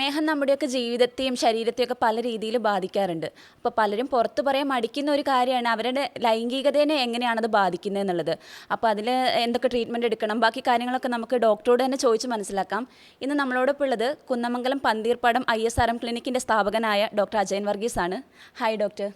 പ്രമേഹം നമ്മുടെയൊക്കെ ജീവിതത്തെയും ശരീരത്തെയൊക്കെ പല രീതിയിൽ ബാധിക്കാറുണ്ട്. അപ്പോൾ പലരും പുറത്ത് പറയാൻ മടിക്കുന്ന ഒരു കാര്യമാണ് അവരുടെ ലൈംഗികതയെ എങ്ങനെയാണത് ബാധിക്കുന്നത് എന്നുള്ളത്. അപ്പോൾ അതിൽ എന്തൊക്കെ ട്രീറ്റ്മെൻറ്റ് എടുക്കണം, ബാക്കി കാര്യങ്ങളൊക്കെ നമുക്ക് ഡോക്ടറോട് തന്നെ ചോദിച്ച് മനസ്സിലാക്കാം. ഇന്ന് നമ്മളോടൊപ്പം ഉള്ളത് കുന്നമംഗലം പന്തീർപ്പാടം ISRM ക്ലിനിക്കിൻ്റെ സ്ഥാപകനായ ഡോക്ടർ അജയൻ വർഗീസ് ആണ്. Hi doctor.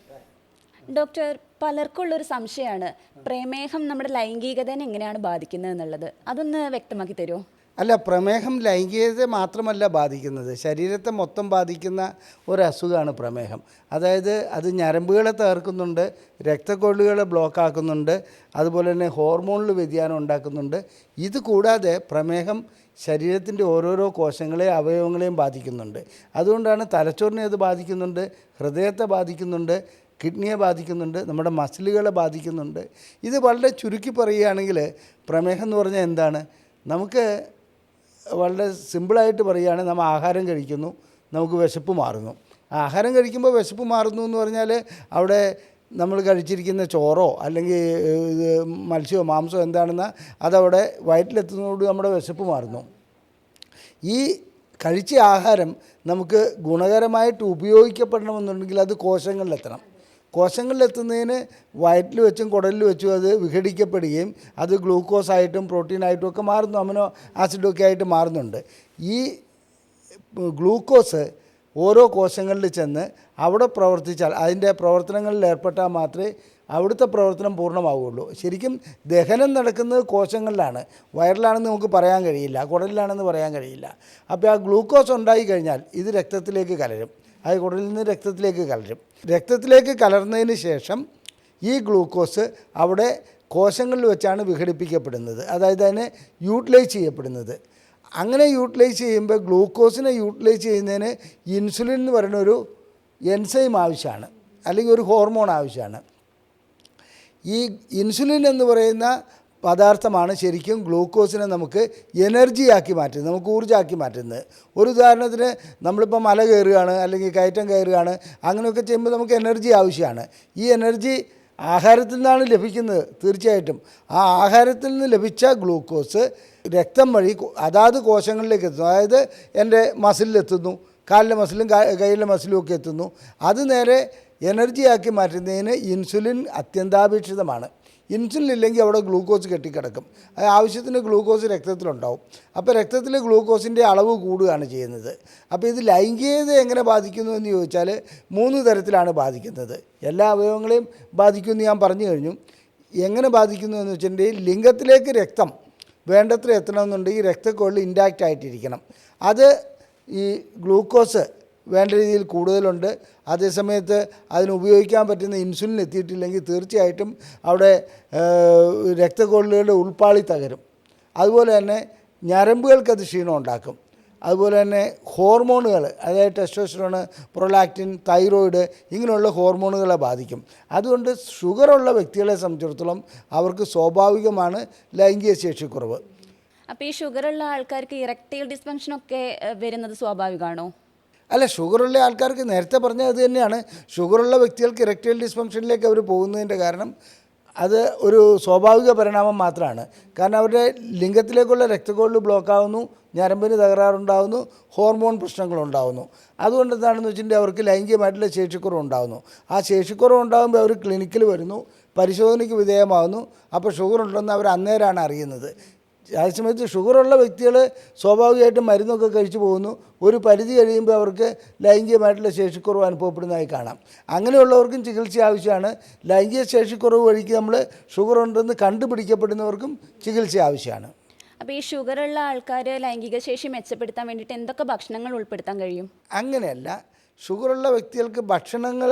ഡോക്ടർ, പലർക്കുള്ളൊരു സംശയമാണ് പ്രമേഹം നമ്മുടെ ലൈംഗികതയെ എങ്ങനെയാണ് ബാധിക്കുന്നത് എന്നുള്ളത്. അതൊന്ന് വ്യക്തമാക്കി തരുമോ? അല്ല, പ്രമേഹം ലൈംഗികതയെ മാത്രമല്ല ബാധിക്കുന്നത്, ശരീരത്തെ മൊത്തം ബാധിക്കുന്ന ഒരു അസുഖമാണ് പ്രമേഹം. അതായത് അത് ഞരമ്പുകളെ തകർക്കുന്നുണ്ട്, രക്തക്കൊള്ളുകളെ ബ്ലോക്കാക്കുന്നുണ്ട്, അതുപോലെ തന്നെ ഹോർമോണിൽ വ്യതിയാനം ഉണ്ടാക്കുന്നുണ്ട്. ഇത് കൂടാതെ പ്രമേഹം ശരീരത്തിൻ്റെ ഓരോരോ കോശങ്ങളെയും അവയവങ്ങളെയും ബാധിക്കുന്നുണ്ട്. അതുകൊണ്ടാണ് തലച്ചോറിനെ അത് ബാധിക്കുന്നുണ്ട്, ഹൃദയത്തെ ബാധിക്കുന്നുണ്ട്, കിഡ്നിയെ ബാധിക്കുന്നുണ്ട്, നമ്മുടെ മസിലുകളെ ബാധിക്കുന്നുണ്ട്. ഇത് വളരെ ചുരുക്കി പറയുകയാണെങ്കിൽ പ്രമേഹം എന്ന് പറഞ്ഞാൽ എന്താണ്? നമുക്ക് വളരെ സിമ്പിളായിട്ട് പറയുകയാണെങ്കിൽ നമ്മൾ ആഹാരം കഴിക്കുന്നു, നമുക്ക് വിശപ്പ് മാറുന്നു. ആഹാരം കഴിക്കുമ്പോൾ വിശപ്പ് മാറുന്നു എന്ന് പറഞ്ഞാൽ അവിടെ നമ്മൾ കഴിച്ചിരിക്കുന്ന ചോറോ അല്ലെങ്കിൽ മത്സ്യമോ മാംസമോ എന്താണെന്ന് അതവിടെ വയറ്റിലെത്തുന്നതോട് നമ്മുടെ വിശപ്പ് മാറുന്നു. ഈ കഴിച്ച ആഹാരം നമുക്ക് ഗുണകരമായിട്ട് ഉപയോഗിക്കപ്പെടണമെന്നുണ്ടെങ്കിൽ അത് കോശങ്ങളിലെത്തണം. കോശങ്ങളിലെത്തുന്നതിന് വയറ്റിൽ വെച്ചും കുടലിൽ വെച്ചും അത് വിഘടിക്കപ്പെടുകയും അത് ഗ്ലൂക്കോസായിട്ടും പ്രോട്ടീനായിട്ടും ഒക്കെ മാറുന്നു, അമിനോ ആസിഡൊക്കെ ആയിട്ട് മാറുന്നുണ്ട്. ഈ ഗ്ലൂക്കോസ് ഓരോ കോശങ്ങളിൽ ചെന്ന് അവിടെ പ്രവർത്തിച്ചാൽ, അതിൻ്റെ പ്രവർത്തനങ്ങളിൽ ഏർപ്പെട്ടാൽ മാത്രമേ അവിടുത്തെ പ്രവർത്തനം പൂർണ്ണമാവുകയുള്ളൂ. ശരിക്കും ദഹനം നടക്കുന്നത് കോശങ്ങളിലാണ്, വയറിലാണെന്ന് നമുക്ക് പറയാൻ കഴിയില്ല, കുടലിലാണെന്ന് പറയാൻ കഴിയില്ല. അപ്പോൾ ആ ഗ്ലൂക്കോസ് ഉണ്ടായി കഴിഞ്ഞാൽ ഇത് രക്തത്തിലേക്ക് കലരും, അത് കുടലിൽ നിന്ന് രക്തത്തിലേക്ക് കലരും. രക്തത്തിലേക്ക് കലർന്നതിന് ശേഷം ഈ ഗ്ലൂക്കോസ് അവിടെ കോശങ്ങളിൽ വെച്ചാണ് വിഘടിപ്പിക്കപ്പെടുന്നത്, അതായത് അതിനെ യൂട്ടിലൈസ് ചെയ്യപ്പെടുന്നത്. അങ്ങനെ യൂട്ടിലൈസ് ചെയ്യുമ്പോൾ ഗ്ലൂക്കോസിനെ യൂട്ടിലൈസ് ചെയ്യുന്നതിന് ഇൻസുലിൻ എന്ന് പറയുന്ന ഒരു എൻസൈം ആവശ്യമാണ്, അല്ലെങ്കിൽ ഒരു ഹോർമോൺ ആവശ്യമാണ്. ഈ ഇൻസുലിൻ എന്ന് പറയുന്ന പദാർത്ഥമാണ് ശരിക്കും ഗ്ലൂക്കോസിനെ നമുക്ക് എനർജിയാക്കി മാറ്റുന്നത്, നമുക്ക് ഊർജ്ജമാക്കി മാറ്റുന്നത്. ഒരു ഉദാഹരണത്തിന് നമ്മളിപ്പോൾ മല കയറുകയാണ് അല്ലെങ്കിൽ കയറ്റം കയറുകയാണ്, അങ്ങനെയൊക്കെ ചെയ്യുമ്പോൾ നമുക്ക് എനർജി ആവശ്യമാണ്. ഈ എനർജി ആഹാരത്തിൽ നിന്നാണ് ലഭിക്കുന്നത് തീർച്ചയായിട്ടും. ആ ആഹാരത്തിൽ നിന്ന് ലഭിച്ച ഗ്ലൂക്കോസ് രക്തം വഴി അതാത് കോശങ്ങളിലേക്ക് എത്തുന്നു. അതായത് എൻ്റെ മസിലിലെത്തുന്നു, കാലിലെ മസിലും കയ്യിലെ മസിലും ഒക്കെ എത്തുന്നു. അത് നേരെ എനർജിയാക്കി മാറ്റുന്നതിന് ഇൻസുലിൻ അത്യന്താപേക്ഷിതമാണ്. ഇൻസുലിൻ ഇല്ലെങ്കിൽ അവിടെ ഗ്ലൂക്കോസ് കെട്ടിക്കിടക്കും, അത് ആവശ്യത്തിന് ഗ്ലൂക്കോസ് രക്തത്തിലുണ്ടാവും. അപ്പോൾ രക്തത്തിൽ ഗ്ലൂക്കോസിൻ്റെ അളവ് കൂടുകയാണ് ചെയ്യുന്നത്. അപ്പോൾ ഇത് ലൈംഗികത എങ്ങനെ ബാധിക്കുന്നു എന്ന് ചോദിച്ചാൽ 3 തരത്തിലാണ് ബാധിക്കുന്നത്. എല്ലാ അവയവങ്ങളെയും ബാധിക്കുമെന്ന് ഞാൻ പറഞ്ഞു കഴിഞ്ഞു. എങ്ങനെ ബാധിക്കുന്നു എന്ന് വെച്ചിട്ടുണ്ടെങ്കിൽ ലിംഗത്തിലേക്ക് രക്തം വേണ്ടത്ര എത്തണമെന്നുണ്ടെങ്കിൽ രക്തക്കൊള്ളി ഇൻടാക്റ്റ് ആയിട്ടിരിക്കണം. അത് ഈ ഗ്ലൂക്കോസ് വേണ്ട രീതിയിൽ കൂടുതലുണ്ട്, അതേസമയത്ത് അതിന് ഉപയോഗിക്കാൻ പറ്റുന്ന ഇൻസുലിൻ എത്തിയിട്ടില്ലെങ്കിൽ തീർച്ചയായിട്ടും അവിടെ രക്തക്കൊള്ളികളുടെ ഉൾപ്പാളി തകരും. അതുപോലെ തന്നെ ഞരമ്പുകൾക്കത് ക്ഷീണം ഉണ്ടാക്കും. അതുപോലെ തന്നെ ഹോർമോണുകൾ, അതായത് ടെസ്റ്റോസ്റ്ററോൺ, പ്രൊലാക്റ്റിൻ, തൈറോയിഡ്, ഇങ്ങനെയുള്ള ഹോർമോണുകളെ ബാധിക്കും. അതുകൊണ്ട് ഷുഗറുള്ള വ്യക്തികളെ സംബന്ധിച്ചിടത്തോളം അവർക്ക് സ്വാഭാവികമാണ് ലൈംഗിക ശേഷിക്കുറവ്. അപ്പോൾ ഈ ഷുഗറുള്ള ആൾക്കാർക്ക് ഇറക്ടൈൽ ഡിസ്ഫങ്ഷനൊക്കെ വരുന്നത് സ്വാഭാവികമാണോ? അല്ല, ഷുഗറുള്ള ആൾക്കാർക്ക് നേരത്തെ പറഞ്ഞത് അത് തന്നെയാണ്. ഷുഗറുള്ള വ്യക്തികൾക്ക് ഇറക്ടൈൽ ഡിസ്ഫങ്ഷനിലേക്ക് അവർ പോകുന്നതിൻ്റെ കാരണം അത് ഒരു സ്വാഭാവിക പരിണാമം മാത്രമാണ്. കാരണം അവരുടെ ലിംഗത്തിലേക്കുള്ള രക്തക്കൊള്ളു ബ്ലോക്കാവുന്നു, ഞരമ്പിന് തകരാറുണ്ടാകുന്നു, ഹോർമോൺ പ്രശ്നങ്ങളുണ്ടാകുന്നു. അതുകൊണ്ട് എന്താണെന്ന് വെച്ചിട്ടുണ്ടെങ്കിൽ അവർക്ക് ലൈംഗികമായിട്ടുള്ള ശേഷിക്കുറവ് ഉണ്ടാകുന്നു. ആ ശേഷിക്കുറവ് ഉണ്ടാകുമ്പോൾ അവർ ക്ലിനിക്കിൽ വരുന്നു, പരിശോധനയ്ക്ക് വിധേയമാകുന്നു. അപ്പോൾ ഷുഗർ ഉണ്ടെന്ന് അവർ അന്നേരമാണ് അറിയുന്നത്. അതേസമയത്ത് ഷുഗറുള്ള വ്യക്തികൾ സ്വാഭാവികമായിട്ടും മരുന്നൊക്കെ കഴിച്ചു പോകുന്നു. ഒരു പരിധി കഴിയുമ്പോൾ അവർക്ക് ലൈംഗികമായിട്ടുള്ള ശേഷിക്കുറവ് അനുഭവപ്പെടുന്നതായി കാണാം. അങ്ങനെയുള്ളവർക്കും ചികിത്സ ആവശ്യമാണ്. ലൈംഗിക ശേഷിക്കുറവ് വഴിക്ക് നമ്മൾ ഷുഗർ ഉണ്ടെന്ന് കണ്ടുപിടിക്കപ്പെടുന്നവർക്കും ചികിത്സ ആവശ്യമാണ്. അപ്പോൾ ഈ ഷുഗറുള്ള ആൾക്കാർ ലൈംഗിക ശേഷി മെച്ചപ്പെടുത്താൻ വേണ്ടിയിട്ട് എന്തൊക്കെ ഭക്ഷണങ്ങൾ ഉൾപ്പെടുത്താൻ കഴിയും? അങ്ങനെയല്ല, ഷുഗറുള്ള വ്യക്തികൾക്ക് ഭക്ഷണങ്ങൾ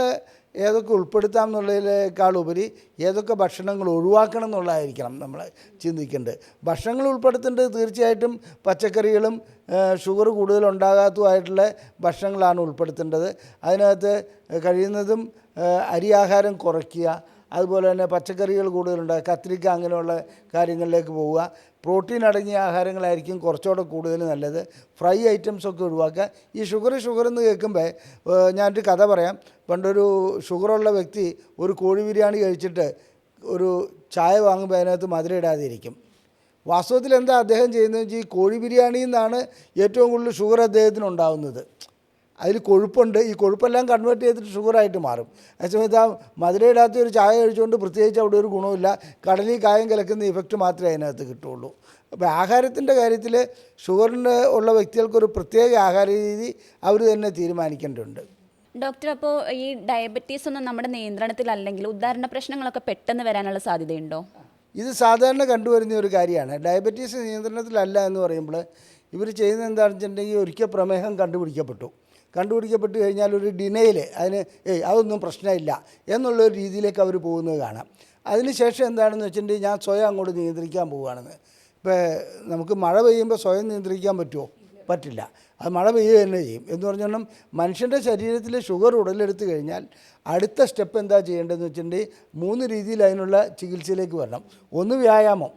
ഏതൊക്കെ ഉൾപ്പെടുത്താം എന്നുള്ളതിനേക്കാളുപരി ഏതൊക്കെ ഭക്ഷണങ്ങൾ ഒഴിവാക്കണം എന്നുള്ളതായിരിക്കണം നമ്മൾ ചിന്തിക്കേണ്ടത്. ഭക്ഷണങ്ങൾ ഉൾപ്പെടുത്തേണ്ടത് തീർച്ചയായിട്ടും പച്ചക്കറികളും ഷുഗർ കൂടുതലുണ്ടാകാത്തതുമായിട്ടുള്ള ഭക്ഷണങ്ങളാണ് ഉൾപ്പെടുത്തേണ്ടത്. അതിനകത്ത് കഴിയുന്നതും അരി ആഹാരം കുറയ്ക്കുക, അതുപോലെ തന്നെ പച്ചക്കറികൾ കൂടുതലുണ്ടാകുക, കത്തിരിക്ക, അങ്ങനെയുള്ള കാര്യങ്ങളിലേക്ക് പോവുക. പ്രോട്ടീൻ അടങ്ങിയ ആഹാരങ്ങളായിരിക്കും കുറച്ചുകൂടെ കൂടുതൽ നല്ലത്. ഫ്രൈ ഐറ്റംസൊക്കെ ഒഴിവാക്കുക. ഈ ഷുഗർ എന്ന് കേൾക്കുമ്പോൾ ഞാനൊരു കഥ പറയാം. പണ്ടൊരു ഷുഗറുള്ള വ്യക്തി ഒരു കോഴി ബിരിയാണി കഴിച്ചിട്ട് ഒരു ചായ വാങ്ങുമ്പോൾ അതിനകത്ത് മധുരം ഇടാതെ ഇരിക്കും. വാസ്തവത്തിൽ എന്താ അദ്ദേഹം ചെയ്യുന്നത് വെച്ചാൽ ഈ കോഴി ബിരിയാണിയിൽ നിന്നാണ് ഏറ്റവും കൂടുതൽ ഷുഗർ അദ്ദേഹത്തിന് ഉണ്ടാകുന്നത്. അതിൽ കൊഴുപ്പുണ്ട്, ഈ കൊഴുപ്പെല്ലാം കൺവേർട്ട് ചെയ്തിട്ട് ഷുഗറായിട്ട് മാറും. അതേസമയത്ത് ആ മധുരയിടാത്ത ഒരു ചായ കഴിച്ചുകൊണ്ട് പ്രത്യേകിച്ച് അവിടെ ഒരു ഗുണമില്ല, കടലിൽ കായം കലക്കുന്ന ഇഫക്റ്റ് മാത്രമേ അതിനകത്ത് കിട്ടുള്ളൂ. അപ്പോൾ ആഹാരത്തിൻ്റെ കാര്യത്തിൽ ഷുഗറിന് ഉള്ള വ്യക്തികൾക്കൊരു പ്രത്യേക ആഹാര രീതി അവർ തന്നെ തീരുമാനിക്കേണ്ടതുണ്ട്. ഡോക്ടർ, അപ്പോൾ ഈ ഡയബറ്റീസ് ഒന്നും നമ്മുടെ നിയന്ത്രണത്തിലല്ലെങ്കിൽ ഉദാഹരണ പ്രശ്നങ്ങളൊക്കെ പെട്ടെന്ന് വരാനുള്ള സാധ്യതയുണ്ടോ? ഇത് സാധാരണ കണ്ടുവരുന്ന ഒരു കാര്യമാണ്. ഡയബറ്റീസ് നിയന്ത്രണത്തിലല്ല എന്ന് പറയുമ്പോൾ ഇവർ ചെയ്യുന്നത് എന്താണെന്ന് വെച്ചിട്ടുണ്ടെങ്കിൽ ഒരിക്കൽ പ്രമേഹം കണ്ടുപിടിക്കപ്പെട്ട് കഴിഞ്ഞാൽ ഒരു ഡിനയിൽ അതിന് അതൊന്നും പ്രശ്നമില്ല എന്നുള്ളൊരു രീതിയിലേക്ക് അവർ പോകുന്നത് കാണാം. അതിനുശേഷം എന്താണെന്ന് വെച്ചിട്ടുണ്ടെങ്കിൽ ഞാൻ സ്വയം അങ്ങോട്ട് നിയന്ത്രിക്കാൻ പോവുകയാണെന്ന്. ഇപ്പോൾ നമുക്ക് മഴ പെയ്യുമ്പോൾ സ്വയം നിയന്ത്രിക്കാൻ പറ്റുമോ? പറ്റില്ല. അത് മഴ പെയ്യുക തന്നെ ചെയ്യും. എന്ന് പറഞ്ഞാൽ മനുഷ്യൻ്റെ ശരീരത്തിൽ ഷുഗർ ഉടലെടുത്ത് കഴിഞ്ഞാൽ അടുത്ത സ്റ്റെപ്പ് എന്താ ചെയ്യേണ്ടതെന്ന് വെച്ചിട്ടുണ്ടെങ്കിൽ 3 രീതിയിൽ അതിനുള്ള ചികിത്സയിലേക്ക് വരണം. 1 വ്യായാമം,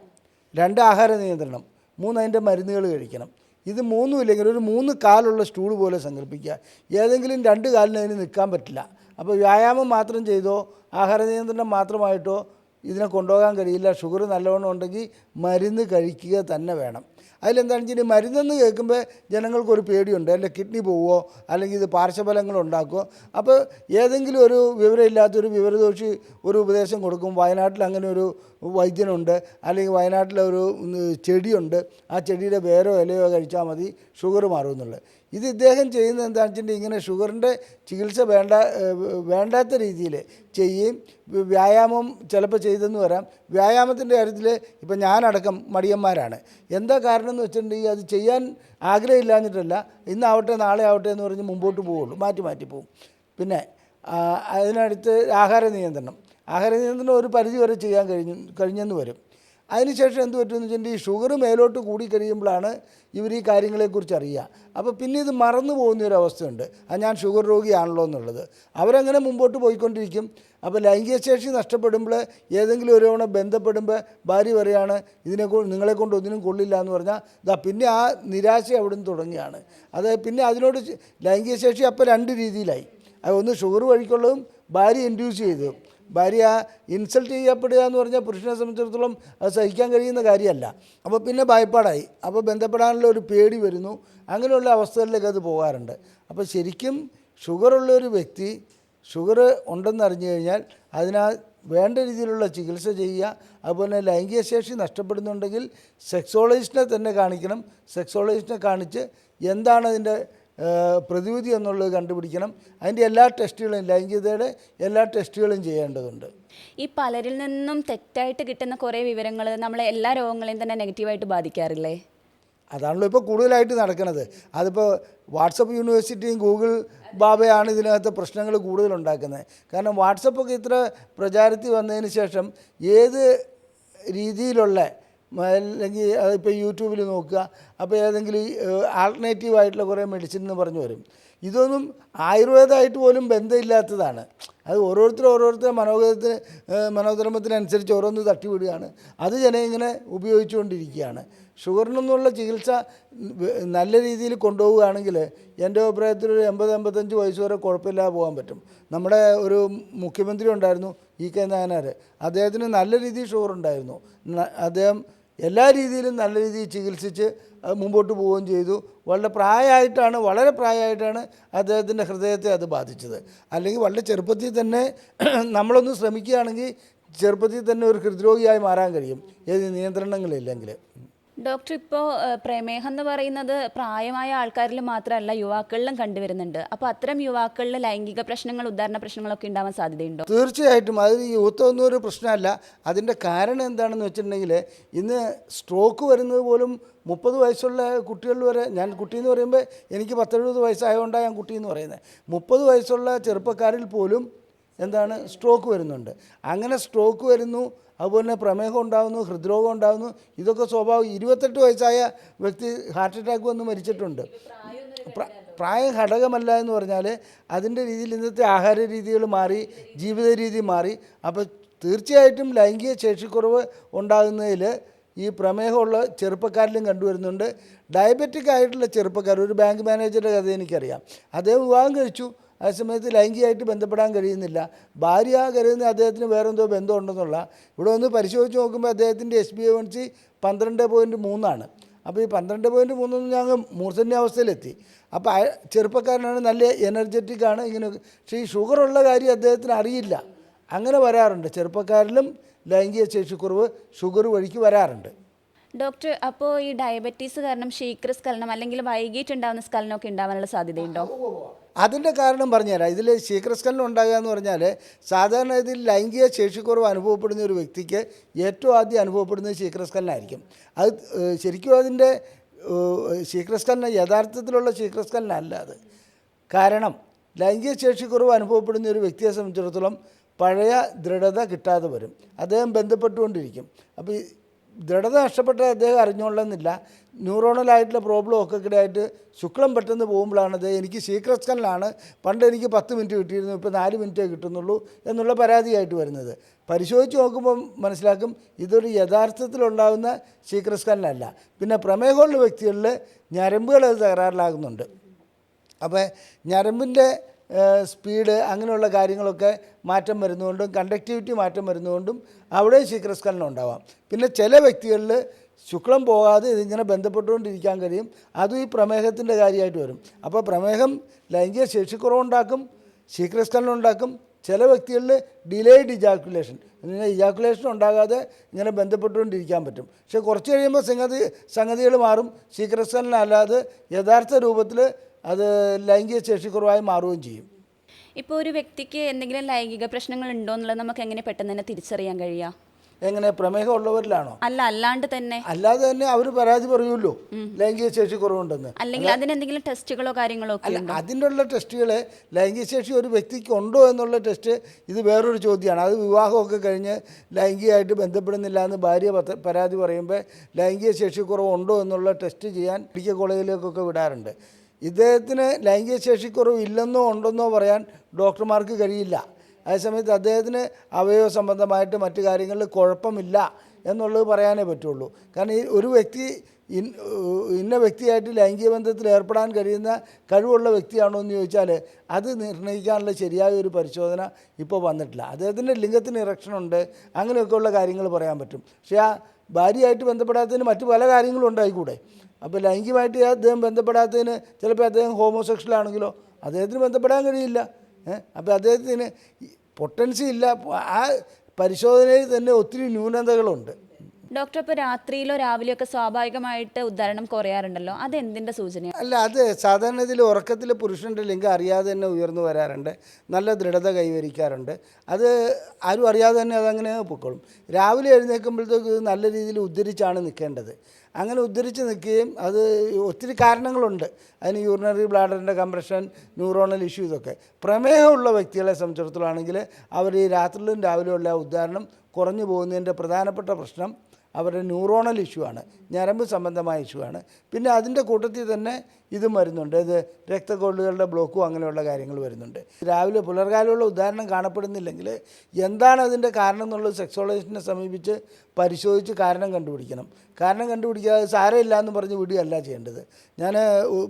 2 ആഹാര നിയന്ത്രണം, 3 അതിൻ്റെ മരുന്നുകൾ കഴിക്കണം. ഇത് 3 ഇല്ലെങ്കിൽ ഒരു 3 കാലുള്ള സ്റ്റൂൾ പോലെ സങ്കല്പിക്കുക. ഏതെങ്കിലും 2 കാലിന് അതിന് നിൽക്കാൻ പറ്റില്ല. അപ്പോൾ വ്യായാമം മാത്രം ചെയ്തോ ആഹാര നിയന്ത്രണം മാത്രമായിട്ടോ ഇതിനെ കൊണ്ടുപോകാൻ കഴിയില്ല. ഷുഗർ നല്ലവണ്ണം ഉണ്ടെങ്കിൽ മരുന്ന് കഴിക്കുക തന്നെ വേണം. അതിലെന്താണെന്ന് വെച്ചാൽ മരുന്നെന്ന് കേൾക്കുമ്പോൾ ജനങ്ങൾക്കൊരു പേടിയുണ്ട്, അല്ലെ കിഡ്നി പോവുമോ അല്ലെങ്കിൽ ഇത് പാർശ്വഫലങ്ങൾ ഉണ്ടാക്കുമോ. അപ്പോൾ ഏതെങ്കിലും ഒരു വിവരമില്ലാത്തൊരു വിവരദോഷി ഒരു ഉപദേശം കൊടുക്കും, വയനാട്ടിൽ അങ്ങനെ ഒരു വൈദ്യനുണ്ട്, അല്ലെങ്കിൽ വയനാട്ടിലൊരു ചെടിയുണ്ട്, ആ ചെടിയുടെ വേരോ ഇലയോ കഴിച്ചാൽ മതി ഷുഗർ മാറുമെന്നുള്ളത്. ഇത് ഇദ്ദേഹം ചെയ്യുന്നത് എന്താണെന്ന് വെച്ചിട്ടുണ്ടെങ്കിൽ ഇങ്ങനെ ഷുഗറിൻ്റെ ചികിത്സ വേണ്ടാത്ത രീതിയിൽ ചെയ്യും. വ്യായാമം ചിലപ്പോൾ ചെയ്തെന്ന് വരാം. വ്യായാമത്തിൻ്റെ കാര്യത്തിൽ ഇപ്പം ഞാനടക്കം മടിയന്മാരാണ്. എന്താ കാരണം എന്ന് വെച്ചിട്ടുണ്ടെങ്കിൽ അത് ചെയ്യാൻ ആഗ്രഹമില്ലാഞ്ഞിട്ടല്ല, ഇന്നാവട്ടെ നാളെ ആവട്ടെ എന്ന് പറഞ്ഞ് മുമ്പോട്ട് പോവുള്ളൂ, മാറ്റി പോകും. പിന്നെ അതിനടുത്ത് ആഹാര നിയന്ത്രണം ഒരു പരിധി വരെ ചെയ്യാൻ കഴിഞ്ഞെന്ന് വരും. അതിനുശേഷം എന്ത് പറ്റുമെന്ന് വെച്ചിട്ടുണ്ടെങ്കിൽ ഈ ഷുഗർ മേലോട്ട് കൂടി കഴിയുമ്പോഴാണ് ഇവർ ഈ കാര്യങ്ങളെക്കുറിച്ച് അറിയുക. അപ്പോൾ പിന്നെ ഇത് മറന്നു പോകുന്നൊരവസ്ഥയുണ്ട്, അത് ഞാൻ ഷുഗർ രോഗിയാണല്ലോ എന്നുള്ളത്. അവരങ്ങനെ മുമ്പോട്ട് പോയിക്കൊണ്ടിരിക്കും. അപ്പോൾ ലൈംഗിക ശേഷി നഷ്ടപ്പെടുമ്പോൾ ഏതെങ്കിലും ഒരു തവണ ബന്ധപ്പെടുമ്പോൾ ഭാര്യ പറയുകയാണ് നിങ്ങളെക്കൊണ്ട് ഒന്നിനും കൊള്ളില്ല എന്ന് പറഞ്ഞാൽ പിന്നെ ആ നിരാശ അവിടുന്ന് തുടങ്ങുകയാണ്. അത് പിന്നെ അതിനോട് ലൈംഗിക ശേഷി അപ്പോൾ 2 രീതിയിലായി. ഒന്ന് ഷുഗർ വഴിക്കുള്ളതും ഭാര്യ ഇൻഡ്യൂസ് ചെയ്തു. ഭാര്യ ഇൻസൾട്ട് ചെയ്യപ്പെടുക എന്ന് പറഞ്ഞാൽ പുരുഷനെ സംബന്ധിച്ചിടത്തോളം അത് സഹിക്കാൻ കഴിയുന്ന കാര്യമല്ല. അപ്പോൾ പിന്നെ ഭയപ്പാടായി, അപ്പോൾ ബന്ധപ്പെടാനുള്ള ഒരു പേടി വരുന്നു. അങ്ങനെയുള്ള അവസ്ഥകളിലേക്ക് അത് പോകാറുണ്ട്. അപ്പോൾ ശരിക്കും ഷുഗറുള്ളൊരു വ്യക്തി ഷുഗർ ഉണ്ടെന്ന് അറിഞ്ഞു കഴിഞ്ഞാൽ വേണ്ട രീതിയിലുള്ള ചികിത്സ ചെയ്യുക. അതുപോലെ ലൈംഗിക ശേഷി നഷ്ടപ്പെടുന്നുണ്ടെങ്കിൽ സെക്സോളജിസ്റ്റിനെ തന്നെ കാണിക്കണം. സെക്സോളജിസ്റ്റിനെ കാണിച്ച് എന്താണ് അതിൻ്റെ പ്രതിവിധി എന്നുള്ളത് കണ്ടുപിടിക്കണം. അതിൻ്റെ എല്ലാ ടെസ്റ്റുകളും, ലൈംഗികതയുടെ എല്ലാ ടെസ്റ്റുകളും ചെയ്യേണ്ടതുണ്ട്. ഈ പലരിൽ നിന്നും തെറ്റായിട്ട് കിട്ടുന്ന കുറേ വിവരങ്ങൾ നമ്മളെ എല്ലാ രോഗങ്ങളെയും തന്നെ നെഗറ്റീവായിട്ട് ബാധിക്കാറില്ലേ? അതാണല്ലോ ഇപ്പോൾ കൂടുതലായിട്ട് നടക്കുന്നത്. അതിപ്പോൾ വാട്സപ്പ് യൂണിവേഴ്സിറ്റിയും ഗൂഗിൾ ബാബയാണ് ഇതിനകത്ത് പ്രശ്നങ്ങൾ കൂടുതലുണ്ടാക്കുന്നത്. കാരണം വാട്സപ്പൊക്കെ ഇത്ര പ്രചാരത്തിൽ വന്നതിന് ശേഷം ഏത് രീതിയിലുള്ള അല്ലെങ്കിൽ അതിപ്പോൾ യൂട്യൂബിൽ നോക്കുക, അപ്പോൾ ഏതെങ്കിലും ആൾട്ടർനേറ്റീവായിട്ടുള്ള കുറേ മെഡിസിൻ എന്ന് പറഞ്ഞു വരും. ഇതൊന്നും ആയുർവേദമായിട്ട് പോലും ബന്ധമില്ലാത്തതാണ്. അത് ഓരോരുത്തരുടെ മനോധർമ്മത്തിനനുസരിച്ച് ഓരോന്ന് തട്ടിവിടുകയാണ്. അത് ജനം ഇങ്ങനെ ഉപയോഗിച്ചുകൊണ്ടിരിക്കുകയാണ്. ഷുഗറിനൊന്നുള്ള ചികിത്സ നല്ല രീതിയിൽ കൊണ്ടുപോവുകയാണെങ്കിൽ എൻ്റെ അഭിപ്രായത്തിൽ ഒരു 80-85 വയസ്സ് വരെ കുഴപ്പമില്ലാതെ പോകാൻ പറ്റും. നമ്മുടെ ഒരു മുഖ്യമന്ത്രി ഉണ്ടായിരുന്നു, ഇ.കെ. നായനാർ. അദ്ദേഹത്തിന് നല്ല രീതിയിൽ ഷുഗർ ഉണ്ടായിരുന്നു. അദ്ദേഹം എല്ലാ രീതിയിലും നല്ല രീതിയിൽ ചികിത്സിച്ച് മുമ്പോട്ട് പോവുകയും ചെയ്തു. വളരെ പ്രായമായിട്ടാണ് അദ്ദേഹത്തിൻ്റെ ഹൃദയത്തെ അത് ബാധിച്ചത്. അല്ലെങ്കിൽ വളരെ ചെറുപ്പത്തിൽ തന്നെ നമ്മളൊന്ന് ശ്രമിക്കുകയാണെങ്കിൽ ചെറുപ്പത്തിൽ തന്നെ ഒരു ഹൃദ്രോഗിയായി മാറാൻ കഴിയും, ഏത് നിയന്ത്രണങ്ങളില്ലെങ്കിൽ. ഡോക്ടർ, ഇപ്പോൾ പ്രമേഹം എന്ന് പറയുന്നത് പ്രായമായ ആൾക്കാരിൽ മാത്രമല്ല യുവാക്കളിലും കണ്ടുവരുന്നുണ്ട്. അപ്പോൾ അത്തരം യുവാക്കളിൽ ലൈംഗിക പ്രശ്നങ്ങൾ, ഉദാഹരണ പ്രശ്നങ്ങളൊക്കെ ഉണ്ടാവാൻ സാധ്യതയുണ്ടോ? തീർച്ചയായിട്ടും. അത് യുവത്വമൊന്നും ഒരു പ്രശ്നമല്ല. അതിൻ്റെ കാരണം എന്താണെന്ന് വെച്ചിട്ടുണ്ടെങ്കിൽ ഇന്ന് സ്ട്രോക്ക് വരുന്നത് പോലും 30 വയസ്സുള്ള കുട്ടികൾ വരെ, ഞാൻ കുട്ടിയെന്ന് പറയുമ്പോൾ എനിക്ക് 10-70 വയസ്സായതുകൊണ്ടാണ് ഞാൻ കുട്ടിയെന്ന് പറയുന്നത്. 30 വയസ്സുള്ള ചെറുപ്പക്കാരിൽ പോലും സ്ട്രോക്ക് വരുന്നുണ്ട്. അങ്ങനെ സ്ട്രോക്ക് വരുന്നു, അതുപോലെ തന്നെ പ്രമേഹം ഉണ്ടാകുന്നു, ഹൃദ്രോഗം ഉണ്ടാകുന്നു. ഇതൊക്കെ സ്വാഭാവികം. 28 വയസ്സായ വ്യക്തി ഹാർട്ട് അറ്റാക്ക് വന്ന് മരിച്ചിട്ടുണ്ട്. പ്രായം ഘടകമല്ല എന്ന് പറഞ്ഞാൽ അതിൻ്റെ രീതിയിൽ ഇന്നത്തെ ആഹാര രീതികൾ മാറി, ജീവിത രീതി മാറി. അപ്പോൾ തീർച്ചയായിട്ടും ലൈംഗിക ശേഷിക്കുറവ് ഉണ്ടാകുന്നതിൽ ഈ പ്രമേഹമുള്ള ചെറുപ്പക്കാരിലും കണ്ടുവരുന്നുണ്ട്. ഡയബറ്റിക് ആയിട്ടുള്ള ചെറുപ്പക്കാർ, ഒരു ബാങ്ക് മാനേജറുടെ കഥ എനിക്കറിയാം. അദ്ദേഹം വിവാഹം കഴിച്ചു, ആ സമയത്ത് ലൈംഗികമായിട്ട് ബന്ധപ്പെടാൻ കഴിയുന്നില്ല. ഭാര്യ കരുതുന്ന അദ്ദേഹത്തിന് വേറെന്തോ ബന്ധമുണ്ടെന്നുള്ള. ഇവിടെ ഒന്ന് പരിശോധിച്ച് നോക്കുമ്പോൾ അദ്ദേഹത്തിൻ്റെ HbA1c 12.3 അപ്പോൾ ഈ 12.3 ഞങ്ങൾ മൂർധന്യാവസ്ഥയിലെത്തി. അപ്പോൾ ചെറുപ്പക്കാരനാണ്, നല്ല എനർജറ്റിക്കാണ്, ഇങ്ങനെ. പക്ഷേ ഈ ഷുഗറുള്ള കാര്യം അദ്ദേഹത്തിന് അറിയില്ല. അങ്ങനെ വരാറുണ്ട്, ചെറുപ്പക്കാരിലും ലൈംഗിക ശേഷിക്കുറവ് ഷുഗർ വഴിക്ക് വരാറുണ്ട്. ഡോക്ടർ, അപ്പോൾ ഈ ഡയബറ്റീസ് കാരണം ശീഘ്രസ്ഖലനം അല്ലെങ്കിൽ വൈകിട്ടുണ്ടാകുന്ന സ്ഖലനമൊക്കെ ഉണ്ടാവാനുള്ള സാധ്യതയുണ്ടോ? അതിൻ്റെ കാരണം പറഞ്ഞുതരാം. ഇതിൽ ശീഘ്രസ്ഖലനം ഉണ്ടാകുക എന്ന് പറഞ്ഞാൽ സാധാരണ ഇതിൽ ലൈംഗിക ശേഷിക്കുറവ് അനുഭവപ്പെടുന്ന ഒരു വ്യക്തിക്ക് ഏറ്റവും ആദ്യം അനുഭവപ്പെടുന്നത് ശീഘ്രസ്ഖലനമായിരിക്കും. അത് ശരിക്കും അതിൻ്റെ ശീഘ്രസ്ഖലനം യഥാർത്ഥത്തിലുള്ള ശീഘ്രസ്ഖലനം അല്ല അത്. കാരണം ലൈംഗിക ശേഷിക്കുറവ് അനുഭവപ്പെടുന്ന ഒരു വ്യക്തിയെ സംബന്ധിച്ചിടത്തോളം പഴയ ദൃഢത കിട്ടാതെ വരും. അദ്ദേഹം ബന്ധപ്പെട്ടുകൊണ്ടിരിക്കും. അപ്പോൾ ഈ ദൃഢത നഷ്ടപ്പെട്ട അദ്ദേഹം അറിഞ്ഞുകൊള്ളുന്നില്ല. ന്യൂറോണലായിട്ടുള്ള പ്രോബ്ലം ഒക്കെ ഇടയായിട്ട് ശുക്ലം പെട്ടെന്ന് പോകുമ്പോഴാണത് എനിക്ക് ശീഘ്രസ്ഖലനാണ്, പണ്ട് എനിക്ക് 10 മിനിറ്റ് കിട്ടിയിരുന്നു, ഇപ്പോൾ 4 മിനിറ്റേ കിട്ടുന്നുള്ളൂ എന്നുള്ള പരാതിയായിട്ട് വരുന്നത്. പരിശോധിച്ച് നോക്കുമ്പോൾ മനസ്സിലാക്കും ഇതൊരു യഥാർത്ഥത്തിലുണ്ടാകുന്ന ശീഘ്രസ്ഖലനമല്ല. പിന്നെ പ്രമേഹമുള്ള വ്യക്തികളിൽ ഞരമ്പുകൾ തകരാറിലാകുന്നുണ്ട്. അപ്പോൾ ഞരമ്പിൻ്റെ സ്പീഡ് അങ്ങനെയുള്ള കാര്യങ്ങളൊക്കെ മാറ്റം വരുന്നതുകൊണ്ടും കണ്ടക്ടിവിറ്റി മാറ്റം വരുന്നതുകൊണ്ടും അവിടെ ശീഘ്രസ്ഖലനം ഉണ്ടാവാം. പിന്നെ ചില വ്യക്തികളിൽ ശുക്ലം പോകാതെ ഇതിങ്ങനെ ബന്ധപ്പെട്ടുകൊണ്ടിരിക്കാൻ കഴിയും. അതും ഈ പ്രമേഹത്തിൻ്റെ കാര്യമായിട്ട് വരും. അപ്പോൾ പ്രമേഹം ലൈംഗിക ശേഷിക്കുറവുണ്ടാക്കും, ശീഘ്രസ്ഖലനം ഉണ്ടാക്കും. ചില വ്യക്തികളിൽ ഡിലേഡ് ഇജാക്കുലേഷൻ, ഇങ്ങനെ ഇജാക്കുലേഷൻ ഉണ്ടാകാതെ ഇങ്ങനെ ബന്ധപ്പെട്ടുകൊണ്ടിരിക്കാൻ പറ്റും. പക്ഷേ കുറച്ച് കഴിയുമ്പോൾ സംഗതികൾ മാറും. ശീഘ്രസ്ഖലനം അല്ലാതെ യഥാർത്ഥ രൂപത്തിൽ അത് ലൈംഗിക ശേഷിക്കുറവായി മാറുകയും ചെയ്യും. ഇപ്പോൾ ഒരു വ്യക്തിക്ക് എന്തെങ്കിലും ലൈംഗിക പ്രശ്നങ്ങൾ ഉണ്ടോ എന്നുള്ളത് നമുക്ക് എങ്ങനെ പെട്ടെന്ന് തന്നെ തിരിച്ചറിയാൻ കഴിയുക? എങ്ങനെ, പ്രമേഹം ഉള്ളവരിലാണോ? അല്ലാണ്ട് തന്നെ. അല്ലാതെ തന്നെ അവർ പരാതി പറയുമല്ലോ ലൈംഗിക ശേഷി കുറവുണ്ടെന്ന്. അല്ലെങ്കിൽ അതിനെന്തെങ്കിലും ടെസ്റ്റുകളോ കാര്യങ്ങളോ ഒക്കെ അല്ല, അതിനുള്ള ടെസ്റ്റുകൾ ലൈംഗിക ശേഷി ഒരു വ്യക്തിക്ക് ഉണ്ടോ എന്നുള്ള ടെസ്റ്റ് ഇത് വേറൊരു ചോദ്യമാണ്. അത് വിവാഹമൊക്കെ കഴിഞ്ഞ് ലൈംഗികമായിട്ട് ബന്ധപ്പെടുന്നില്ല എന്ന് ഭാര്യ പരാതി പറയുമ്പോൾ ലൈംഗിക ശേഷി കുറവുണ്ടോ എന്നുള്ള ടെസ്റ്റ് ചെയ്യാൻ മെഡിക്കൽ കോളേജിലേക്കൊക്കെ വിടാറുണ്ട്. ഇദ്ദേഹത്തിന് ലൈംഗിക ശേഷിക്കുറവ് ഇല്ലെന്നോ ഉണ്ടെന്നോ പറയാൻ ഡോക്ടർമാർക്ക് കഴിയില്ല. അതേസമയത്ത് അദ്ദേഹത്തിന് അവയവ സംബന്ധമായിട്ട് മറ്റു കാര്യങ്ങളിൽ കുഴപ്പമില്ല എന്നുള്ളത് പറയാനേ പറ്റുള്ളൂ. കാരണം ഈ ഒരു വ്യക്തി ഇന്ന വ്യക്തിയായിട്ട് ലൈംഗിക ബന്ധത്തിൽ ഏർപ്പെടാൻ കഴിയുന്ന കഴിവുള്ള വ്യക്തിയാണോ എന്ന് ചോദിച്ചാൽ അത് നിർണ്ണയിക്കാനുള്ള ശരിയായ ഒരു പരിശോധന ഇപ്പോൾ വന്നിട്ടില്ല. അദ്ദേഹത്തിൻ്റെ ലിംഗത്തിന് ഇറക്ഷനുണ്ട്, അങ്ങനെയൊക്കെയുള്ള കാര്യങ്ങൾ പറയാൻ പറ്റും. പക്ഷേ ആ ഭാര്യയായിട്ട് ബന്ധപ്പെടാത്തതിന് മറ്റു പല കാര്യങ്ങളും ഉണ്ടായിക്കൂടെ. അപ്പോൾ ലൈംഗികമായിട്ട് അദ്ദേഹം ബന്ധപ്പെടാത്തതിന് ചിലപ്പോൾ അദ്ദേഹം ഹോമോസെക്ഷൽ ആണെങ്കിലോ അദ്ദേഹത്തിന് ബന്ധപ്പെടാൻ കഴിയില്ല. അപ്പോൾ അദ്ദേഹത്തിന് പൊട്ടൻസി ഇല്ല. ആ പരിശോധനയിൽ തന്നെ ഒത്തിരി ന്യൂനതകളുണ്ട്. ഡോക്ടർ, ഇപ്പോൾ രാത്രിയിലോ രാവിലെയോ ഒക്കെ സ്വാഭാവികമായിട്ട് ഉദ്ധാരണം കുറയാറുണ്ടല്ലോ, അതെന്തിൻ്റെ സൂചനയാണ്? അല്ല, അത് സാധാരണ ഇതിൽ ഉറക്കത്തിൽ പുരുഷൻ്റെ ലിംഗം അറിയാതെ തന്നെ ഉയർന്നു വരാറുണ്ട്, നല്ല ദൃഢത കൈവരിക്കാറുണ്ട്. അത് ആരും അറിയാതെ തന്നെ അതങ്ങനെ പൊക്കോളും. രാവിലെ എഴുന്നേൽക്കുമ്പോഴത്തേക്ക് ഇത് നല്ല രീതിയിൽ ഉദ്ധരിച്ചാണ് നിൽക്കേണ്ടത്. അങ്ങനെ ഉദ്ധരിച്ച് നിൽക്കുകയും അത് ഒത്തിരി കാരണങ്ങളുണ്ട് അതിന്. യൂറിനറി ബ്ലാഡറിൻ്റെ കംപ്രഷൻ, ന്യൂറോണൽ ഇഷ്യൂ, ഇതൊക്കെ. പ്രമേഹമുള്ള വ്യക്തികളെ സംബന്ധിച്ചിടത്തോളാണെങ്കിൽ അവർ ഈ രാത്രിയിലും രാവിലെയുള്ള ഉദ്ധാരണം കുറഞ്ഞു പോകുന്നതിൻ്റെ പ്രധാനപ്പെട്ട പ്രശ്നം അവരുടെ ന്യൂറോണൽ ഇഷ്യൂ ആണ്, ഞരമ്പ് സംബന്ധമായ ഇഷ്യൂ ആണ്. പിന്നെ അതിൻ്റെ കൂട്ടത്തിൽ തന്നെ ഇതും വരുന്നുണ്ട്, ഇത് രക്തക്കൊള്ളുകളുടെ ബ്ലോക്കും അങ്ങനെയുള്ള കാര്യങ്ങൾ വരുന്നുണ്ട്. രാവിലെ പുലർകാലമുള്ള ഉദാഹരണം കാണപ്പെടുന്നില്ലെങ്കിൽ എന്താണ് അതിൻ്റെ കാരണം എന്നുള്ളത് സെക്സോളജിസ്റ്റിനെ സമീപിച്ച് പരിശോധിച്ച് കാരണം കണ്ടുപിടിക്കണം. കാരണം കണ്ടുപിടിക്കാതെ സാരമില്ല എന്ന് പറഞ്ഞ് വിടുകയല്ല ചെയ്യേണ്ടത്. ഞാൻ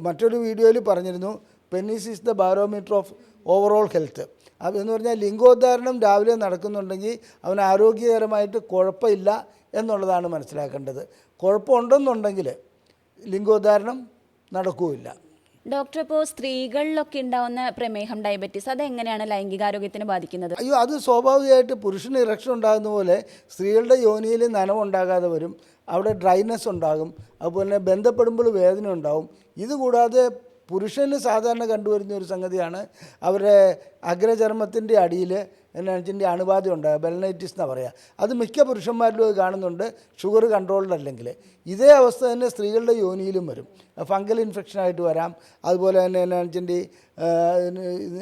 മറ്റൊരു വീഡിയോയിൽ പറഞ്ഞിരുന്നു, Penneys is the barometer of overall health. എന്ന് പറഞ്ഞാൽ ലിംഗോദ്ധാരണം രാവിലെ നടക്കുന്നുണ്ടെങ്കിൽ അവന് ആരോഗ്യകരമായിട്ട് കുഴപ്പമില്ല എന്നുള്ളതാണ് മനസ്സിലാക്കേണ്ടത്. കുഴപ്പമുണ്ടെന്നുണ്ടെങ്കിൽ ലിംഗോദ്ധാരണം നടക്കുകയില്ല. ഡോക്ടർ, ഇപ്പോൾ സ്ത്രീകളിലൊക്കെ ഉണ്ടാവുന്ന പ്രമേഹം, ഡയബറ്റീസ്, അതെങ്ങനെയാണ് ലൈംഗികാരോഗ്യത്തിന് ബാധിക്കുന്നത്? അയ്യോ, അത് സ്വാഭാവികമായിട്ട് പുരുഷന് ഇറക്ഷൻ ഉണ്ടാകുന്ന പോലെ സ്ത്രീകളുടെ യോനിയിൽ നനവുണ്ടാകാതെ വരും, അവിടെ ഡ്രൈനെസ് ഉണ്ടാകും, അതുപോലെ തന്നെ ബന്ധപ്പെടുമ്പോൾ വേദന ഉണ്ടാകും. ഇതുകൂടാതെ പുരുഷന് സാധാരണ കണ്ടുവരുന്ന ഒരു സംഗതിയാണ് അവരുടെ അഗ്രചർമ്മത്തിൻ്റെ അടിയിൽ എന്നാച്ചിൻ്റെ അണുബാധ ഉണ്ടാകുക, ബെലനൈറ്റിസ് എന്നാണ് പറയുക. അത് മിക്ക പുരുഷന്മാരിലും അത് കാണുന്നുണ്ട്, ഷുഗർ കൺട്രോൾഡ് അല്ലെങ്കിൽ. ഇതേ അവസ്ഥ തന്നെ സ്ത്രീകളുടെ യോനിയിലും വരും. ഫംഗൽ ഇൻഫെക്ഷനായിട്ട് വരാം. അതുപോലെ തന്നെ എന്നാച്ചിൻ്റെ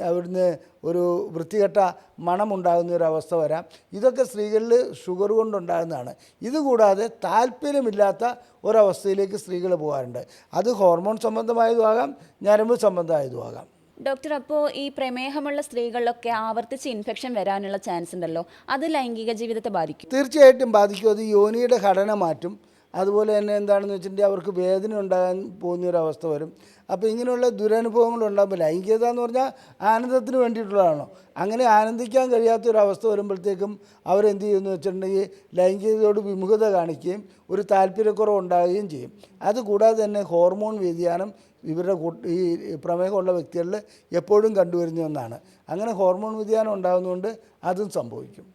അവിടുന്ന് ഒരു വൃത്തികെട്ട മണമുണ്ടാകുന്ന ഒരവസ്ഥ വരാം. ഇതൊക്കെ സ്ത്രീകളിൽ ഷുഗർ കൊണ്ടുണ്ടാകുന്നതാണ്. ഇതുകൂടാതെ താല്പര്യമില്ലാത്ത ഒരവസ്ഥയിലേക്ക് സ്ത്രീകൾ പോകാറുണ്ട്. അത് ഹോർമോൺ സംബന്ധമായതുമാകാം, ഞരമ്പ് സംബന്ധമായതുമാകാം. ഡോക്ടർ, അപ്പോൾ ഈ പ്രമേഹമുള്ള സ്ത്രീകളിലൊക്കെ ആവർത്തിച്ച് ഇൻഫെക്ഷൻ വരാനുള്ള ചാൻസ് ഉണ്ടല്ലോ, അത് ലൈംഗിക ജീവിതത്തെ ബാധിക്കും? തീർച്ചയായിട്ടും ബാധിക്കും. അത് യോനിയുടെ ഘടന മാറ്റും, അതുപോലെ തന്നെ എന്താണെന്ന് വെച്ചിട്ടുണ്ടെങ്കിൽ അവർക്ക് വേദന ഉണ്ടാകാൻ പോകുന്നൊരവസ്ഥ വരും. അപ്പോൾ ഇങ്ങനെയുള്ള ദുരനുഭവങ്ങൾ ഉണ്ടാകുമ്പോൾ ലൈംഗികത എന്ന് പറഞ്ഞാൽ ആനന്ദത്തിന് വേണ്ടിയിട്ടുള്ളതാണോ? അങ്ങനെ ആനന്ദിക്കാൻ കഴിയാത്തൊരവസ്ഥ വരുമ്പോഴത്തേക്കും അവരെന്ത് ചെയ്യുമെന്ന് വെച്ചിട്ടുണ്ടെങ്കിൽ ലൈംഗികതയോട് വിമുഖത കാണിക്കുകയും ഒരു താല്പര്യക്കുറവ് ഉണ്ടാകുകയും ചെയ്യും. അതുകൂടാതെ തന്നെ ഹോർമോൺ വ്യതിയാനം ഇവരുടെ ഈ പ്രമേഹമുള്ള വ്യക്തികളിൽ എപ്പോഴും കണ്ടുവരുന്ന ഒന്നാണ്. അങ്ങനെ ഹോർമോൺ വ്യതിയാനം ഉണ്ടാകുന്നതുകൊണ്ട് അതും സംഭവിക്കും.